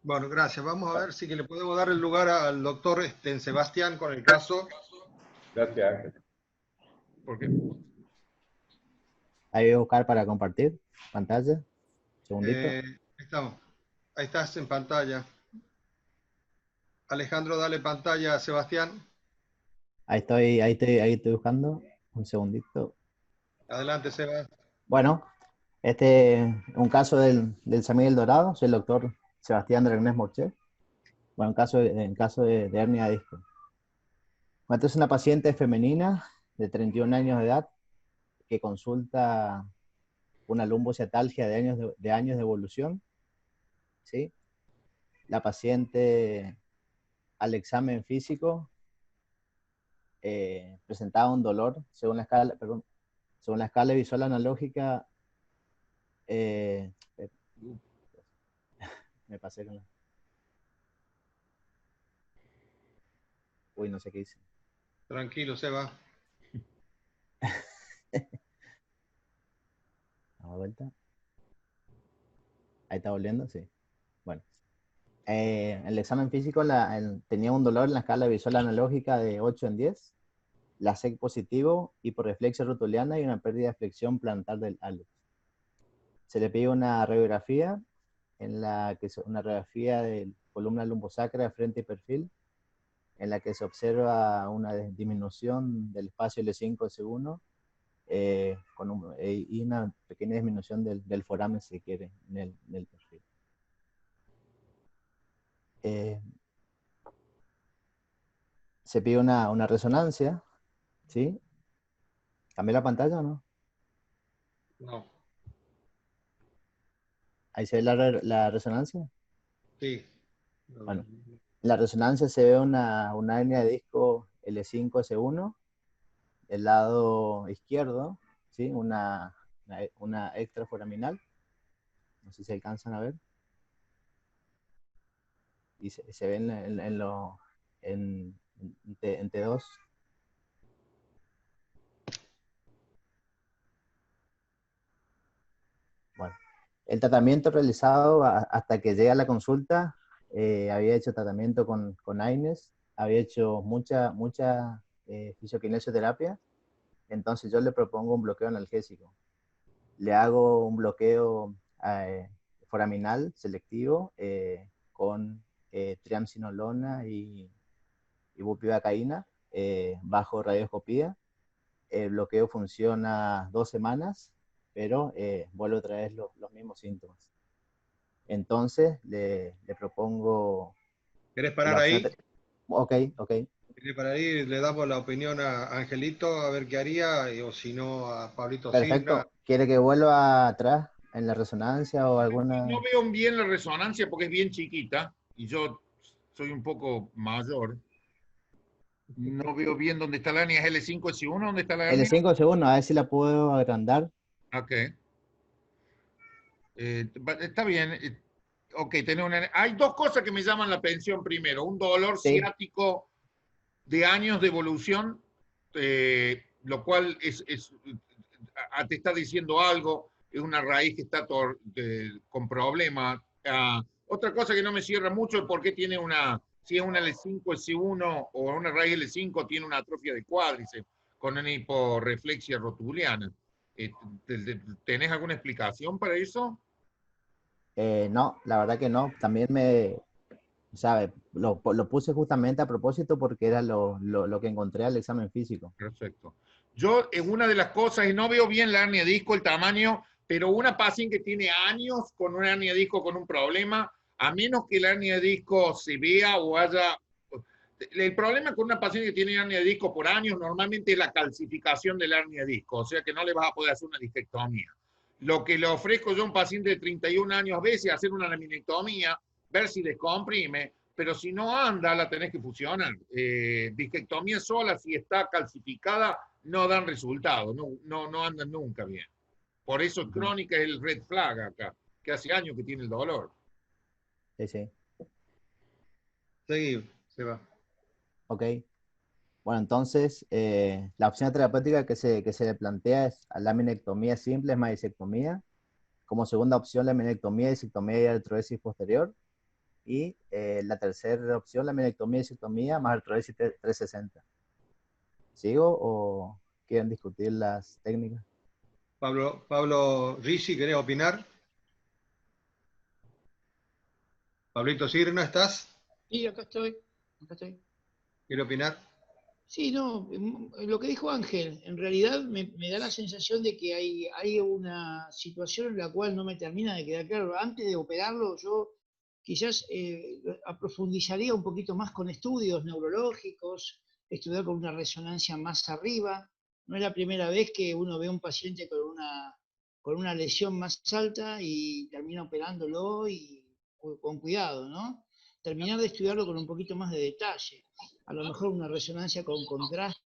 Bueno, gracias. Vamos a ver si le podemos dar el lugar al doctor Sebastián con el caso. Gracias, Ángel. ¿Por qué? Ahí voy a buscar para compartir pantalla. Segundito. Estamos. Ahí estás en pantalla. Alejandro, dale pantalla a Sebastián. Ahí estoy buscando. Un segundito. Adelante, Seba. Bueno, este es un caso del San Miguel Dorado. Soy el doctor Sebastián de Ernest Morchet. Bueno, en caso de hernia de disco. Bueno, esta es una paciente femenina de 31 años de edad que consulta una lumbociatalgia de años de evolución. ¿Sí? La paciente al examen físico presentaba un dolor según la escala visual analógica. Me pasé con la... Uy, no sé qué hice. Tranquilo, Seba. Damos vuelta. Ahí está volviendo, sí. Bueno. El examen físico tenía un dolor en la escala visual analógica de 8 en 10, la SEC positivo, hiporreflexia rotuliana y una pérdida de flexión plantar del hálux. Se le pide una radiografía, una radiografía de columna lumbosacra de frente y perfil, en la que se observa una disminución del espacio L5-S1 y una pequeña disminución del foramen, si quiere, en el perfil. Se pide una resonancia, ¿sí? ¿Cambié la pantalla o no? No. Ahí se ve la resonancia. Sí. Bueno, en la resonancia se ve una hernia de disco L5-S1, del lado izquierdo, ¿sí? Una extraforaminal. No sé si alcanzan a ver. Y se ve en T2. Bueno, el tratamiento realizado hasta que llega a la consulta, había hecho tratamiento con AINES, había hecho mucha fisioquinesioterapia, entonces yo le propongo un bloqueo analgésico. Le hago un bloqueo foraminal selectivo con triamcinolona y bupivacaína bajo radioscopía. El bloqueo funciona 2 semanas, pero vuelve otra vez los mismos síntomas. Entonces le propongo... ¿Querés parar ahí? Ok. ¿Querés parar ahí? Le damos la opinión a Angelito, a ver qué haría, o si no, a Pablito Perfecto. Silva. ¿Quiere que vuelva atrás en la resonancia o alguna...? No veo bien la resonancia porque es bien chiquita y yo soy un poco mayor. No veo bien dónde está la hernia. ¿Es L5-S1? ¿Dónde está la hernia? L5-S1, a ver si la puedo agrandar. Ok. Está bien. Ok, hay dos cosas que me llaman la atención primero. Un dolor ciático de años de evolución, lo cual te está diciendo algo, es una raíz que está con problemas. Otra cosa que no me cierra mucho es por qué tiene si es una L5-S1 o una raíz L5, tiene una atrofia de cuádriceps con una hiporreflexia rotuliana. ¿Tenés alguna explicación para eso? No, la verdad que no. También ¿sabe? Lo puse justamente a propósito porque era lo que encontré al examen físico. Perfecto. Yo, en una de las cosas, y no veo bien la hernia de disco, el tamaño, pero una paciente que tiene años con una hernia de disco con un problema, a menos que la hernia de disco se vea o haya... El problema con una paciente que tiene hernia de disco por años normalmente es la calcificación de la hernia de disco, o sea que no le vas a poder hacer una disquectomía. Lo que le ofrezco yo a un paciente de 31 años a veces, hacer una laminectomía, ver si descomprime, pero si no anda, la tenés que fusionar. Disquectomía sola, si está calcificada, no dan resultado, no andan nunca bien. Por eso crónica es el red flag acá, que hace años que tiene el dolor. Sí. Seguí, se va. Ok. Bueno, entonces, la opción terapéutica que se le plantea es laminectomía simple, es disectomía. Como segunda opción, laminectomía, disectomía y artrodesis posterior. Y la tercera opción, laminectomía, disectomía más artrodesis 360. ¿Sigo o quieren discutir las técnicas? Pablo Ricci, ¿querés opinar? Pablito Sirna, ¿estás? Sí, acá estoy. Acá estoy. ¿Quiere opinar? Sí, no, lo que dijo Ángel, en realidad me da la sensación de que hay una situación en la cual no me termina de quedar claro. Antes de operarlo, yo quizás profundizaría un poquito más con estudios neurológicos, estudiar con una resonancia más arriba. No es la primera vez que uno ve a un paciente con una lesión más alta y termina operándolo y con cuidado, ¿no? Terminar de estudiarlo con un poquito más de detalle. A lo mejor una resonancia con contraste.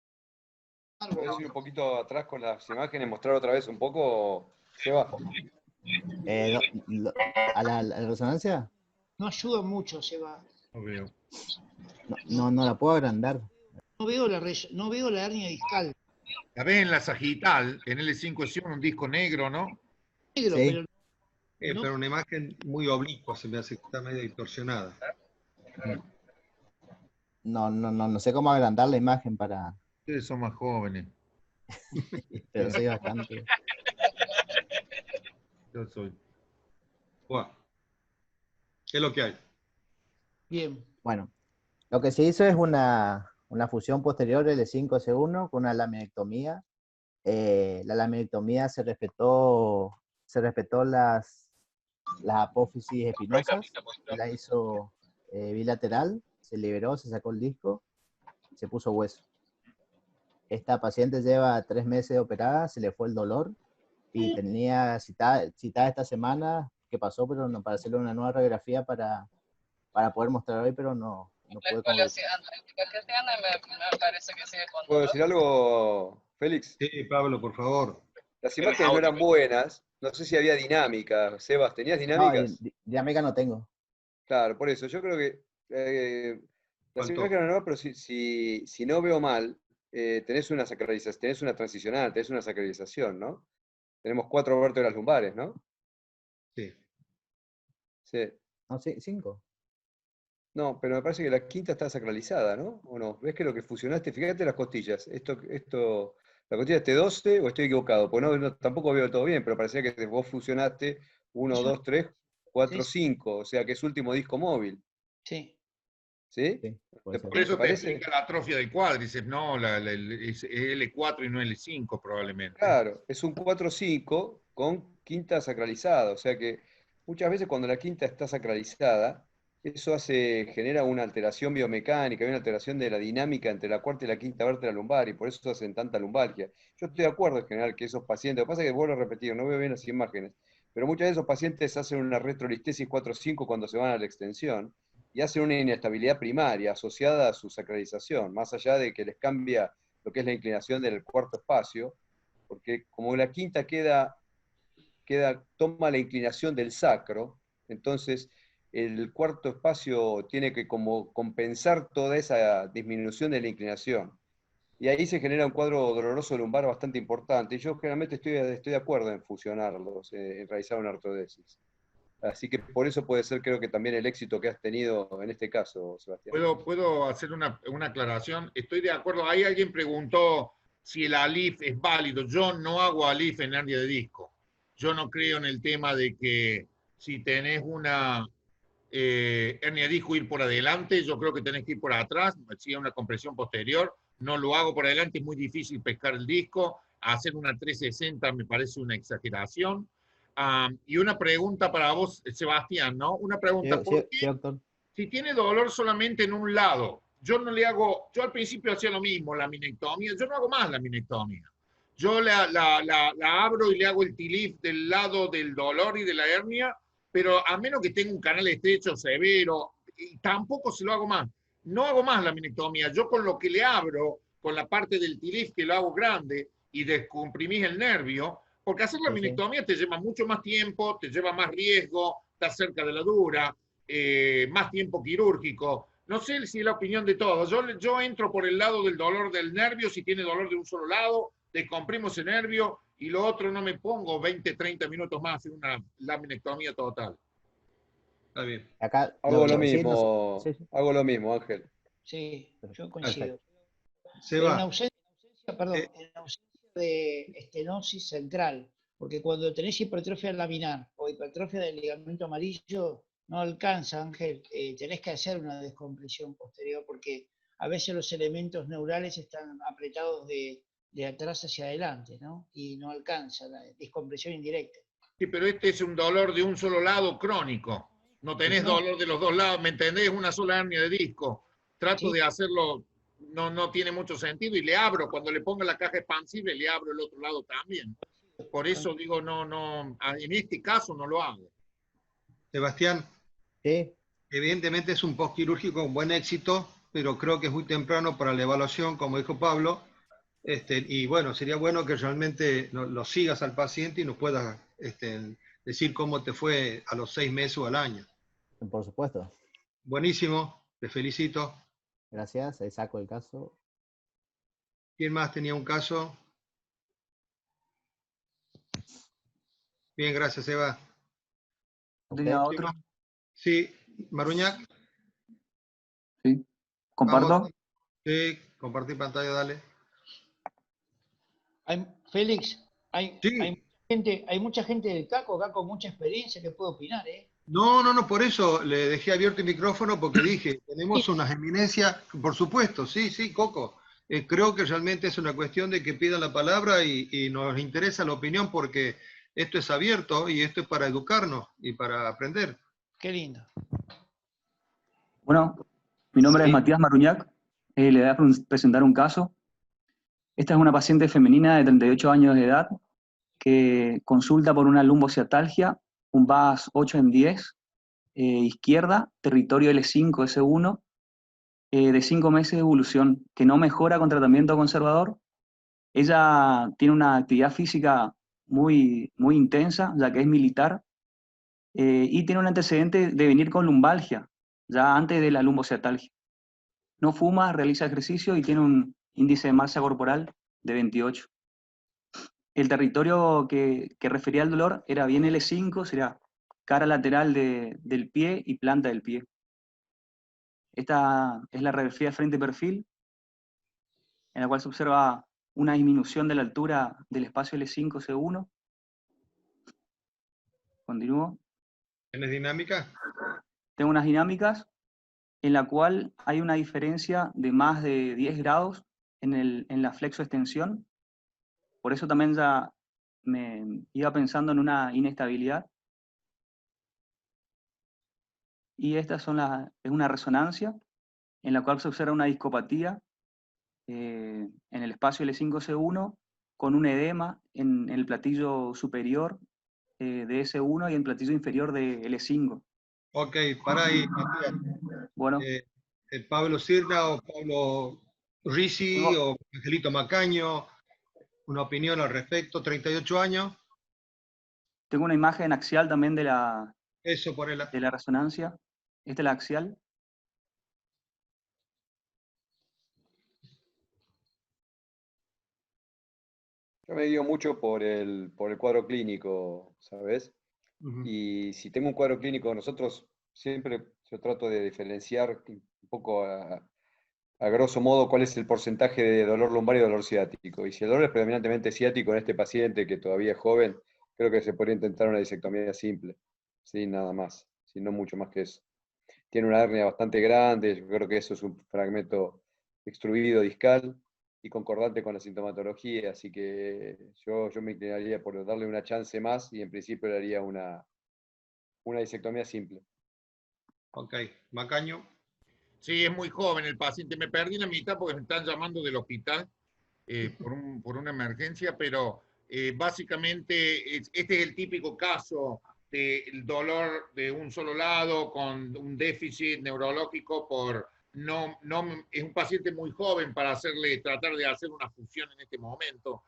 ¿Puedes ir un poquito atrás con las imágenes, mostrar otra vez un poco, Seba? ¿A la resonancia? No ayuda mucho, Seba. No veo. No la puedo agrandar. No veo la hernia discal. La ves en la sagital, en L5S1, un disco negro, ¿no? Negro, Sí. pero no. Pero una imagen muy oblicua, se me hace que está medio distorsionada. No sé cómo agrandar la imagen para... Ustedes son más jóvenes. Pero soy bastante... Yo soy. Bueno, ¿qué es lo que hay? Bien. Bueno, lo que se hizo es una fusión posterior L5S1 con una laminectomía. La laminectomía se respetó las apófisis espinosas, la hizo bilateral, se liberó, se sacó el disco, se puso hueso. Esta paciente lleva 3 meses operada, se le fue el dolor y tenía citada esta semana que pasó, pero no, para hacerle una nueva radiografía para poder mostrar hoy, pero no pude concretar. Me parece que sigue con ¿Puedo dolor. decir algo, Félix? Sí, Pablo, por favor. Las imágenes no eran buenas, no sé si había dinámica. Sebas, ¿tenías No, dinámicas? dinámica no tengo. Claro, por eso, yo creo que las Faltó. imágenes no, pero si no veo mal, tenés una sacralización, tenés una transicional, tenés una sacralización, ¿no? Tenemos 4 vértebras lumbares, ¿no? Sí. Sí. No, sí, 5. No, pero me parece que la quinta está sacralizada, ¿no? ¿O no? ¿Ves que lo que fusionaste? Fíjate las costillas. ¿La costilla es T12 o estoy equivocado? Pues tampoco veo todo bien, pero parecía que vos fusionaste 1, 2, 3, 4, 5, o sea que es último disco móvil. Sí. ¿Sí? Sí, Por eso ¿Te te parece? explica la atrofia del cuádriceps, no, es L4 y no L5 probablemente. Claro, es un 4-5 con quinta sacralizada, o sea que muchas veces cuando la quinta está sacralizada, eso genera una alteración biomecánica, una alteración de la dinámica entre la cuarta y la quinta vértebra lumbar, y por eso hacen tanta lumbalgia. Yo estoy de acuerdo en general que esos pacientes, lo que pasa es que vuelvo a repetir, no veo bien las imágenes, pero muchas de esos pacientes hacen una retrolistesis 4-5 cuando se van a la extensión, y hacen una inestabilidad primaria asociada a su sacralización, más allá de que les cambia lo que es la inclinación del cuarto espacio, porque como la quinta toma la inclinación del sacro, entonces el cuarto espacio tiene que como compensar toda esa disminución de la inclinación. Y ahí se genera un cuadro doloroso lumbar bastante importante. Y yo generalmente estoy de acuerdo en fusionarlos, en realizar una artrodesis. Así que por eso puede ser, creo que también el éxito que has tenido en este caso, Sebastián. ¿Puedo hacer una aclaración? Estoy de acuerdo. Ahí alguien preguntó si el ALIF es válido. Yo no hago ALIF en hernia de disco. Yo no creo en el tema de que si tenés una hernia de disco ir por adelante, yo creo que tenés que ir por atrás, si es una compresión posterior. No lo hago por adelante, es muy difícil pescar el disco. Hacer una 360 me parece una exageración. Y una pregunta para vos, Sebastián, ¿no? Una pregunta, ¿por qué? Sí, doctor. Si tiene dolor solamente en un lado, yo al principio hacía lo mismo, la minectomía, yo no hago más la minectomía. Yo la abro y le hago el TLIF del lado del dolor y de la hernia, pero a menos que tenga un canal estrecho severo, y tampoco se lo hago más. No hago más la minectomía. Yo con lo que le abro, con la parte del TLIF que lo hago grande y descomprimís el nervio, porque hacer la minectomía te lleva mucho más tiempo, te lleva más riesgo, está cerca de la dura, más tiempo quirúrgico. No sé si es la opinión de todos. Yo entro por el lado del dolor del nervio, si tiene dolor de un solo lado, descomprimo ese nervio y lo otro no me pongo 20, 30 minutos más en una laminectomía total. Está bien. Acá, hago lo mismo, Ángel. Sí, yo coincido. Se va. En ausencia de estenosis central, porque cuando tenés hipertrofia laminar o hipertrofia del ligamento amarillo, no alcanza, Ángel. Tenés que hacer una descompresión posterior porque a veces los elementos neurales están apretados de atrás hacia adelante, ¿no? Y no alcanza la descompresión indirecta. Sí, pero este es un dolor de un solo lado crónico. No tenés No. dolor de los dos lados, ¿me entendés? Una sola hernia de disco. Trato Sí. de hacerlo, no tiene mucho sentido y le abro, cuando le pongo la caja expansible, le abro el otro lado también. Por eso digo, en este caso no lo hago. Sebastián, Sí, evidentemente es un postquirúrgico con buen éxito, pero creo que es muy temprano para la evaluación, como dijo Pablo. Y bueno, sería bueno que realmente lo sigas al paciente y nos puedas decir cómo te fue a los 6 meses o al año. por supuesto. Buenísimo, te felicito. Gracias, ahí saco el caso. ¿Quién más tenía un caso? Bien, gracias, Eva. ¿Tenía Ok. otro? Sí, Maruñac. Sí. Vamos. ¿Comparto? Sí, compartir pantalla, dale. Félix, Sí. hay mucha gente del CACO acá con mucha experiencia que puede opinar, ¿eh? No, por eso le dejé abierto el micrófono porque dije, tenemos unas eminencias, por supuesto, sí, Coco. Creo que realmente es una cuestión de que pidan la palabra y nos interesa la opinión porque esto es abierto y esto es para educarnos y para aprender. Qué lindo. Bueno, mi nombre es Matías Maruñac. Le voy a presentar un caso. Esta es una paciente femenina de 38 años de edad que consulta por una lumbociatalgia, un VAS 8 en 10, izquierda, territorio L5, S1, de 5 meses de evolución, que no mejora con tratamiento conservador. Ella tiene una actividad física muy intensa, ya que es militar, y tiene un antecedente de venir con lumbalgia, ya antes de la lumbociatalgia. No fuma, realiza ejercicio y tiene un índice de masa corporal de 28. El territorio que refería al dolor era bien L5, sería cara lateral del pie y planta del pie. Esta es la radiografía frente-perfil, en la cual se observa una disminución de la altura del espacio L5-C1. Continúo. ¿Tienes dinámica? Tengo unas dinámicas en la cual hay una diferencia de más de 10 grados en la flexoextensión. Por eso también ya me iba pensando en una inestabilidad. Y estas son es una resonancia en la cual se observa una discopatía en el espacio L5-C1 con un edema en el platillo superior de S1 y en el platillo inferior de L5. Ok, para ahí, Matías. Bueno. Pablo Sirna o Pablo Risi o Angelito Macaño, una opinión al respecto, 38 años. Tengo una imagen axial también de la resonancia. Esta es la axial. Yo me guío mucho por el cuadro clínico, ¿sabes? Y si tengo un cuadro clínico, nosotros siempre yo trato de diferenciar un poco a grosso modo cuál es el porcentaje de dolor lumbar y dolor ciático. Y si el dolor es predominantemente ciático en este paciente que todavía es joven, creo que se podría intentar una disectomía simple, sin nada más, sin no mucho más que eso. Tiene una hernia bastante grande, yo creo que eso es un fragmento extruido discal y concordante con la sintomatología, así que yo me inclinaría por darle una chance más y en principio le haría una disectomía simple. Ok, Macaño. Sí, es muy joven el paciente. Me perdí la mitad porque me están llamando del hospital por una emergencia, pero básicamente este es el típico caso del dolor de un solo lado con un déficit neurológico es un paciente muy joven para tratar de hacer una fusión en este momento.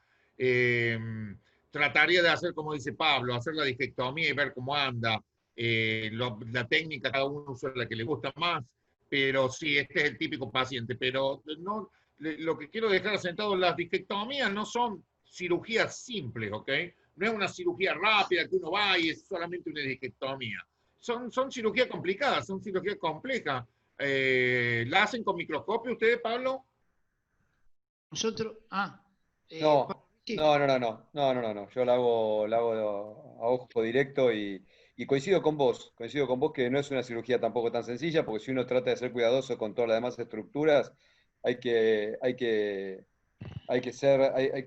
Trataría de hacer, como dice Pablo, hacer la disectomía y ver cómo anda. La técnica, cada uno usa la que le gusta más, pero sí, este es el típico paciente. Pero no, lo que quiero dejar asentado, las disectomías no son cirugías simples, ¿ok? No es una cirugía rápida que uno va y es solamente una disectomía. Son cirugías complicadas, son cirugías complejas. ¿La hacen con microscopio ustedes, Pablo? Nosotros, No. Yo la hago a ojo directo y Y coincido con vos que no es una cirugía tampoco tan sencilla, porque si uno trata de ser cuidadoso con todas las demás estructuras, hay que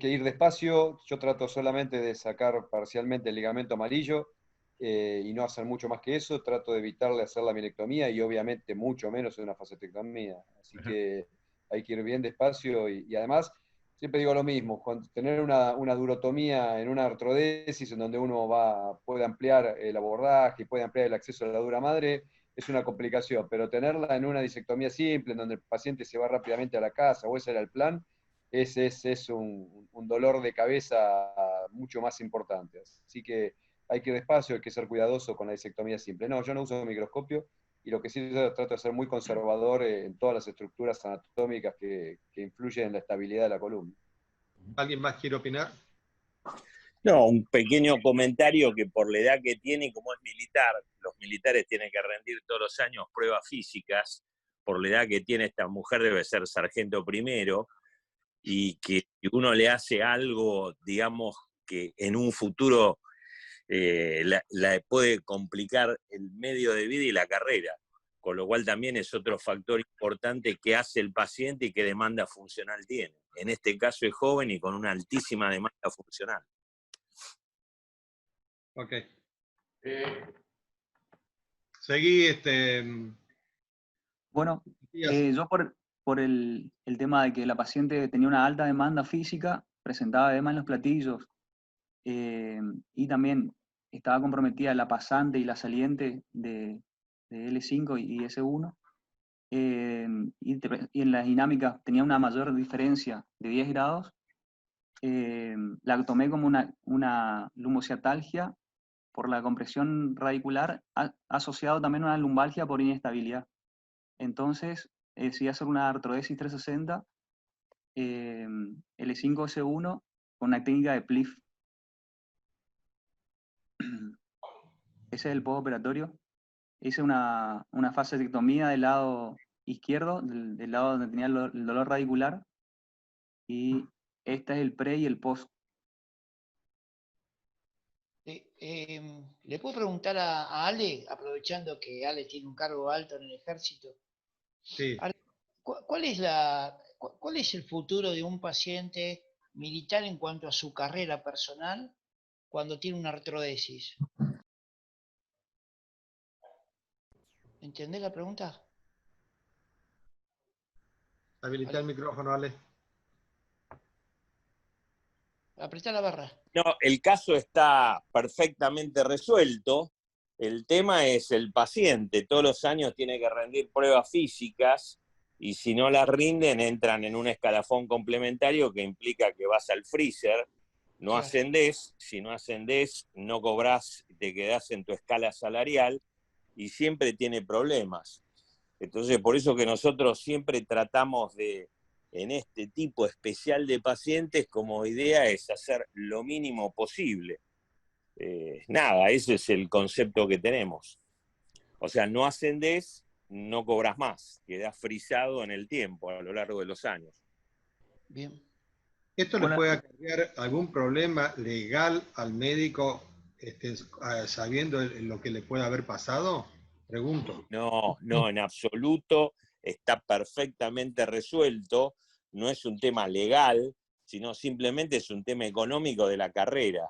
ir despacio. Yo trato solamente de sacar parcialmente el ligamento amarillo y no hacer mucho más que eso. Trato de evitarle hacer la mielectomía y obviamente mucho menos una facetectomía. Así que hay que ir bien despacio y además, siempre digo lo mismo, tener una durotomía en una artrodesis en donde uno puede ampliar el abordaje, puede ampliar el acceso a la dura madre, es una complicación, pero tenerla en una disectomía simple, en donde el paciente se va rápidamente a la casa, o ese era el plan, es un dolor de cabeza mucho más importante. Así que hay que ir despacio, hay que ser cuidadoso con la disectomía simple. No, yo no uso microscopio, y lo que sí yo trato de ser muy conservador en todas las estructuras anatómicas que influyen en la estabilidad de la columna. ¿Alguien más quiere opinar? No, un pequeño comentario que por la edad que tiene, como es militar, los militares tienen que rendir todos los años pruebas físicas, por la edad que tiene esta mujer debe ser sargento primero, y que si uno le hace algo, digamos, que en un futuro la puede complicar el medio de vida y la carrera, con lo cual también es otro factor importante que hace el paciente y qué demanda funcional tiene. En este caso es joven y con una altísima demanda funcional. Ok. Seguí, Bueno, yo por el tema de que la paciente tenía una alta demanda física, presentaba edema en los platillos, y también estaba comprometida la pasante y la saliente de L5 y S1, y en las dinámicas tenía una mayor diferencia de 10 grados, la tomé como una lumbociatalgia por la compresión radicular, asociado también a una lumbalgia por inestabilidad. Entonces, decidí hacer una artrodesis 360, L5-S1, con una técnica de PLIF. Ese es el postoperatorio. Hice una fasectomía del lado izquierdo, del lado donde tenía el dolor radicular, y este es el pre y el post. ¿Le puedo preguntar a Ale, aprovechando que Ale tiene un cargo alto en el ejército? Sí. Ale, ¿cuál es el futuro de un paciente militar en cuanto a su carrera personal cuando tiene una artrodesis? ¿Entendés la pregunta? Habilita el micrófono, Ale. Apretá la barra. No, el caso está perfectamente resuelto. El tema es el paciente. Todos los años tiene que rendir pruebas físicas y si no las rinden entran en un escalafón complementario que implica que vas al freezer, no ascendés, si no ascendés no cobrás, te quedás en tu escala salarial y siempre tiene problemas. Entonces, por eso que nosotros siempre tratamos de, en este tipo especial de pacientes, como idea es hacer lo mínimo posible. Nada, ese es el concepto que tenemos. O sea, no ascendés, no cobras más, quedás frisado en el tiempo a lo largo de los años. Bien. ¿Esto le puede acarrear algún problema legal al médico sabiendo lo que le puede haber pasado? Pregunto. No, en absoluto, está perfectamente resuelto, no es un tema legal, sino simplemente es un tema económico de la carrera.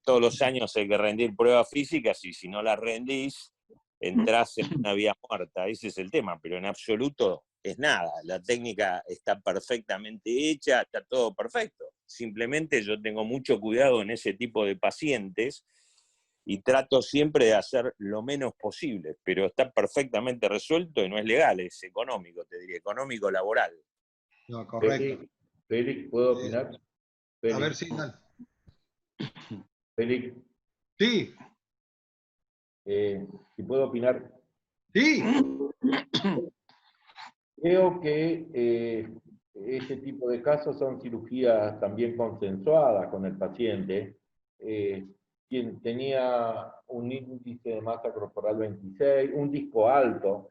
Todos los años hay que rendir pruebas físicas y si no las rendís, entrás en una vía muerta, ese es el tema, pero en absoluto es nada, la técnica está perfectamente hecha, está todo perfecto. Simplemente yo tengo mucho cuidado en ese tipo de pacientes y trato siempre de hacer lo menos posible, pero está perfectamente resuelto y no es legal, es económico, te diría, económico laboral. No, correcto. Félix, ¿puedo opinar? A ver si... Félix. Sí. Si puedo opinar. Sí. Creo que este tipo de casos son cirugías también consensuadas con el paciente. Quien tenía un índice de masa corporal 26, un disco alto,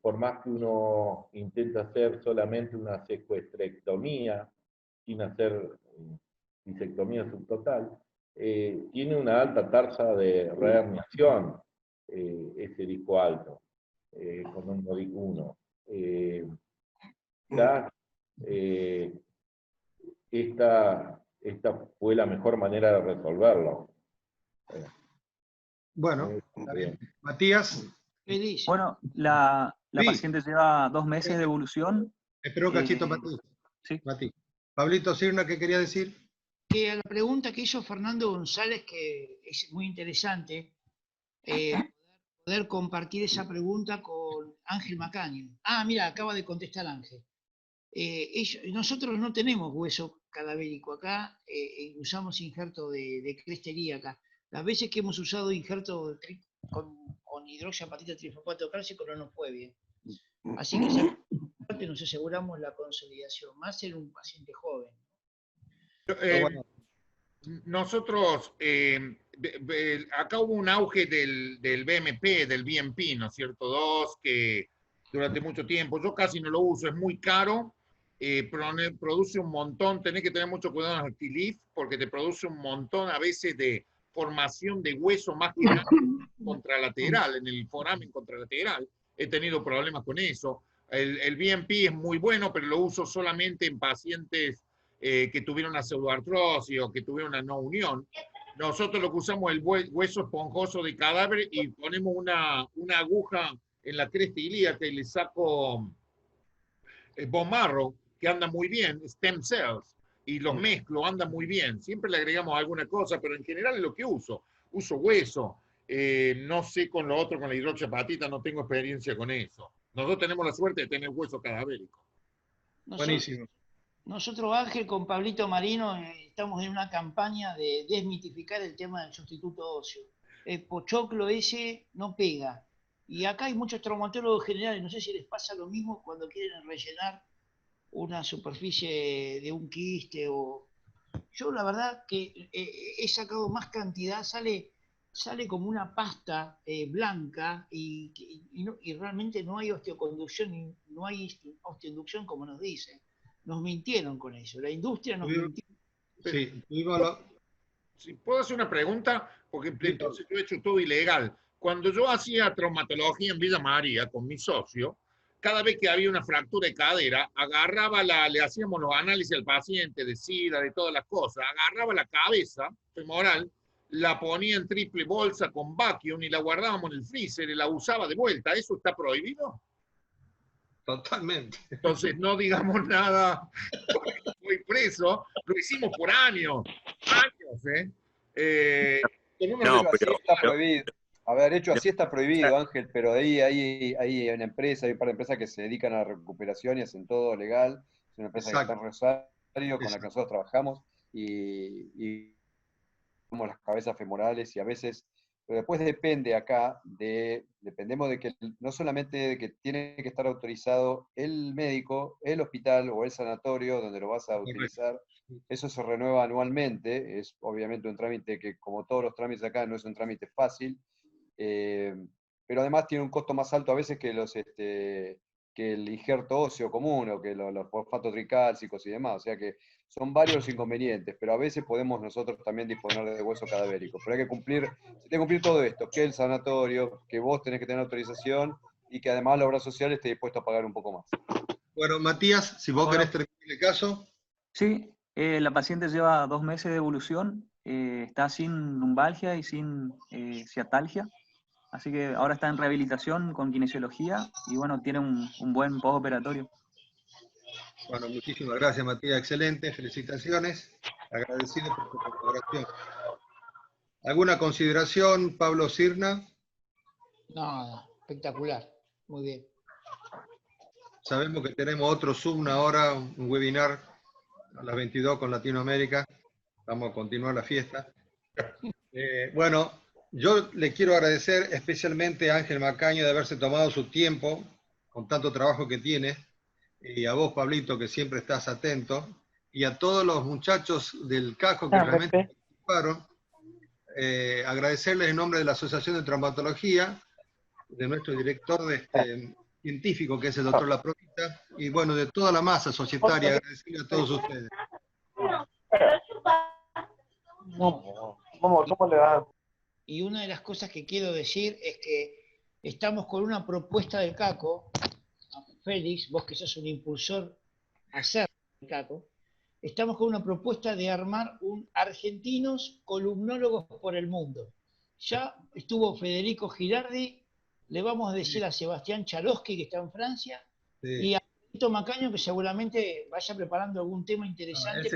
por más que uno intenta hacer solamente una secuestrectomía, sin hacer disectomía subtotal, tiene una alta tasa de reherniación, ese disco alto, con un Modic 1. Esta fue la mejor manera de resolverlo. Bueno, bien. Matías. Bueno, la paciente lleva 2 meses de evolución. Espera un cachito, Matías. Sí. Matías. Pablito Sirna, ¿qué quería decir? Que a la pregunta que hizo Fernando González, que es muy interesante, poder compartir esa pregunta con Ángel Macaño. Ah, mira, acaba de contestar Ángel. Nosotros no tenemos hueso cadavérico acá, usamos injerto de cresta ilíaca. Las veces que hemos usado injerto con hidroxiapatita trifosfato cálcico no nos fue bien. Así que esa parte nos aseguramos la consolidación, más en un paciente joven. Nosotros, acá hubo un auge del BMP, del BMP, ¿no es cierto? 2, que durante mucho tiempo, yo casi no lo uso, es muy caro, produce un montón, tenés que tener mucho cuidado en el Actilif, porque te produce un montón a veces de formación de hueso más que nada contralateral, en el foramen contralateral. He tenido problemas con eso. El BMP es muy bueno, pero lo uso solamente en pacientes que tuvieron una pseudoartrosis o que tuvieron una no unión. Nosotros lo que usamos es el hueso esponjoso de cadáver y ponemos una aguja en la cresta ilíaca y le saco bone marrow, que anda muy bien, stem cells, y los mezclo, anda muy bien. Siempre le agregamos alguna cosa, pero en general es lo que uso. Uso hueso. No sé con lo otro, con la hidroxiapatita, no tengo experiencia con eso. Nosotros tenemos la suerte de tener hueso cadavérico. Buenísimo. Nosotros, Ángel, con Pablito Marino, estamos en una campaña de desmitificar el tema del sustituto óseo. El pochoclo ese no pega. Y acá hay muchos traumatólogos generales, no sé si les pasa lo mismo cuando quieren rellenar una superficie de un quiste o... Yo la verdad que he sacado más cantidad, sale como una pasta blanca y realmente no hay osteoconducción, no hay osteoinducción como nos dicen. Nos mintieron con eso, la industria nos mintió. Sí, si puedo hacer una pregunta, porque entonces yo he hecho todo ilegal. Cuando yo hacía traumatología en Villa María con mi socio, cada vez que había una fractura de cadera, le hacíamos los análisis al paciente de SIDA, de todas las cosas, agarraba la cabeza femoral, la ponía en triple bolsa con vacuum y la guardábamos en el freezer y la usaba de vuelta. ¿Eso está prohibido? Totalmente. Entonces no digamos nada, fui preso, lo hicimos por años, Está prohibido. A ver, hecho así está prohibido, Ángel, pero ahí hay una empresa, hay un par de empresas que se dedican a la recuperación y hacen todo legal. Es una empresa que está en Rosario, con la que nosotros trabajamos, y como las cabezas femorales, y a veces, pero después dependemos de que no solamente de que tiene que estar autorizado el médico, el hospital o el sanatorio donde lo vas a utilizar. Eso se renueva anualmente, es obviamente un trámite que, como todos los trámites acá, no es un trámite fácil, pero además tiene un costo más alto a veces que el injerto óseo común o que los fosfatos tricálcicos y demás. O sea que son varios los inconvenientes, pero a veces podemos nosotros también disponer de hueso cadavérico. Pero hay que cumplir todo esto, que el sanatorio, que vos tenés que tener autorización y que además la obra social esté dispuesto a pagar un poco más. Bueno, Matías, si vos querés terminar el caso. Sí, la paciente lleva 2 meses de evolución, está sin lumbalgia y sin ciatalgia, así que ahora está en rehabilitación con kinesiología y bueno, tiene un buen postoperatorio. Bueno, muchísimas gracias, Matías, excelente, felicitaciones, agradecido por tu colaboración. ¿Alguna consideración, Pablo Sirna? No, espectacular, muy bien. Sabemos que tenemos otro Zoom ahora, un webinar a las 22 con Latinoamérica. Vamos a continuar la fiesta. Bueno, yo le quiero agradecer especialmente a Ángel Macaño de haberse tomado su tiempo con tanto trabajo que tiene, y a vos, Pablito, que siempre estás atento, y a todos los muchachos del CAJO que realmente participaron. Agradecerles en nombre de la Asociación de Traumatología, de nuestro director científico, que es el doctor Laprovita, y bueno, de toda la masa societaria, agradecerle a todos ustedes. ¿Cómo le va? Y una de las cosas que quiero decir es que estamos con una propuesta del CACO, Félix, vos que sos un impulsor acervo del CACO, estamos con una propuesta de armar un argentinos columnólogos por el mundo. Ya estuvo Federico Girardi, le vamos a decir a Sebastián Chalosky, que está en Francia, y a Tito Macaño, que seguramente vaya preparando algún tema interesante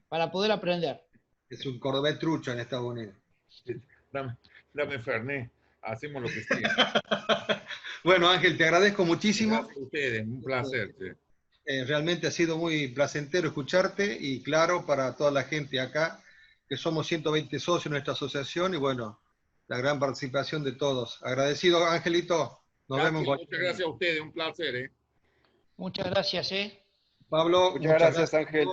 para poder aprender. Es un cordobés trucho en Estados Unidos. Dame Fernet, hacemos lo que sea. Bueno, Ángel, te agradezco muchísimo. Gracias a ustedes, un placer. Realmente ha sido muy placentero escucharte y claro para toda la gente acá, que somos 120 socios en nuestra asociación y bueno, la gran participación de todos. Agradecido, Angelito. Nos vemos. Muchas gracias a ustedes, un placer. Muchas gracias. Pablo, muchas gracias, Ángel.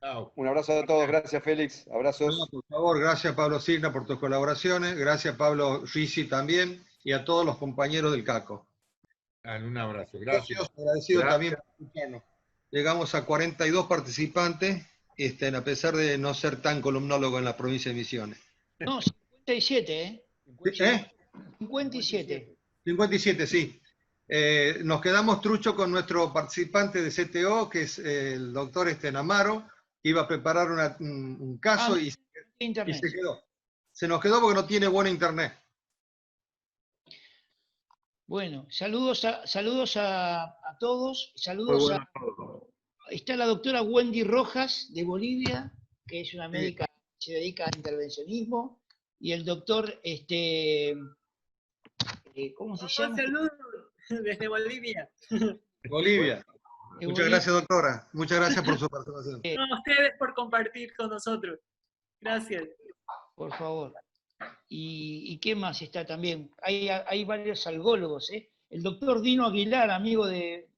Chao. Un abrazo a todos, gracias Félix, abrazos. No, por favor, gracias Pablo Signa por tus colaboraciones, gracias Pablo Risi también y a todos los compañeros del CACO. Un abrazo, gracias. Agradecido también por escucharnos. Llegamos a 42 participantes, a pesar de no ser tan columnólogo en la provincia de Misiones. No, 57, 57. 57, sí. Nos quedamos trucho con nuestro participante de CTO, que es el doctor Amaro, que iba a preparar un caso y se quedó. Se nos quedó porque no tiene buena internet. Bueno, saludos a todos. Saludos a... Está la doctora Wendy Rojas, de Bolivia, que es una médica que se dedica al intervencionismo, y el doctor, ¿cómo se llama? Saludos desde Bolivia. Bolivia. Muchas gracias, doctora. Muchas gracias por su participación. A ustedes por compartir con nosotros. Gracias. Por favor. ¿Y qué más está también? Hay varios algólogos, ¿eh? El doctor Dino Aguilar, amigo de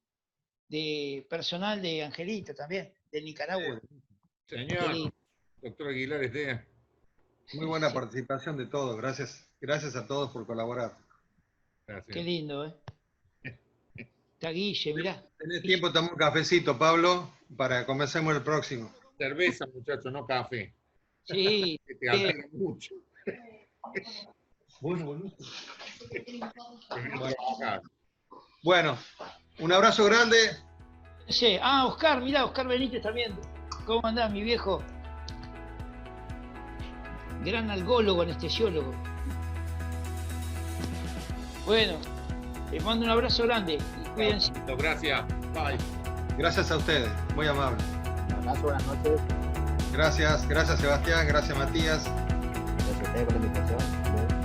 personal de Angelito también, de Nicaragua. Señor, doctor Aguilar Estea. Muy buena participación de todos. Gracias a todos por colaborar. Gracias. Qué lindo, ¿eh? Está Guille, mirá. Tenés tiempo de tomar un cafecito, Pablo, para comencemos el próximo. Cerveza, muchachos, no café. Sí. Que te altera mucho. Bueno, un abrazo grande. Sí. Oscar, mirá, Oscar Benítez también. ¿Cómo andás, mi viejo? Gran algólogo, anestesiólogo. Bueno, les mando un abrazo grande y cuídense. Gracias. Bye. Gracias a ustedes, muy amable. Un abrazo, buenas noches. Gracias Sebastián, gracias Matías. Gracias a ustedes por la invitación.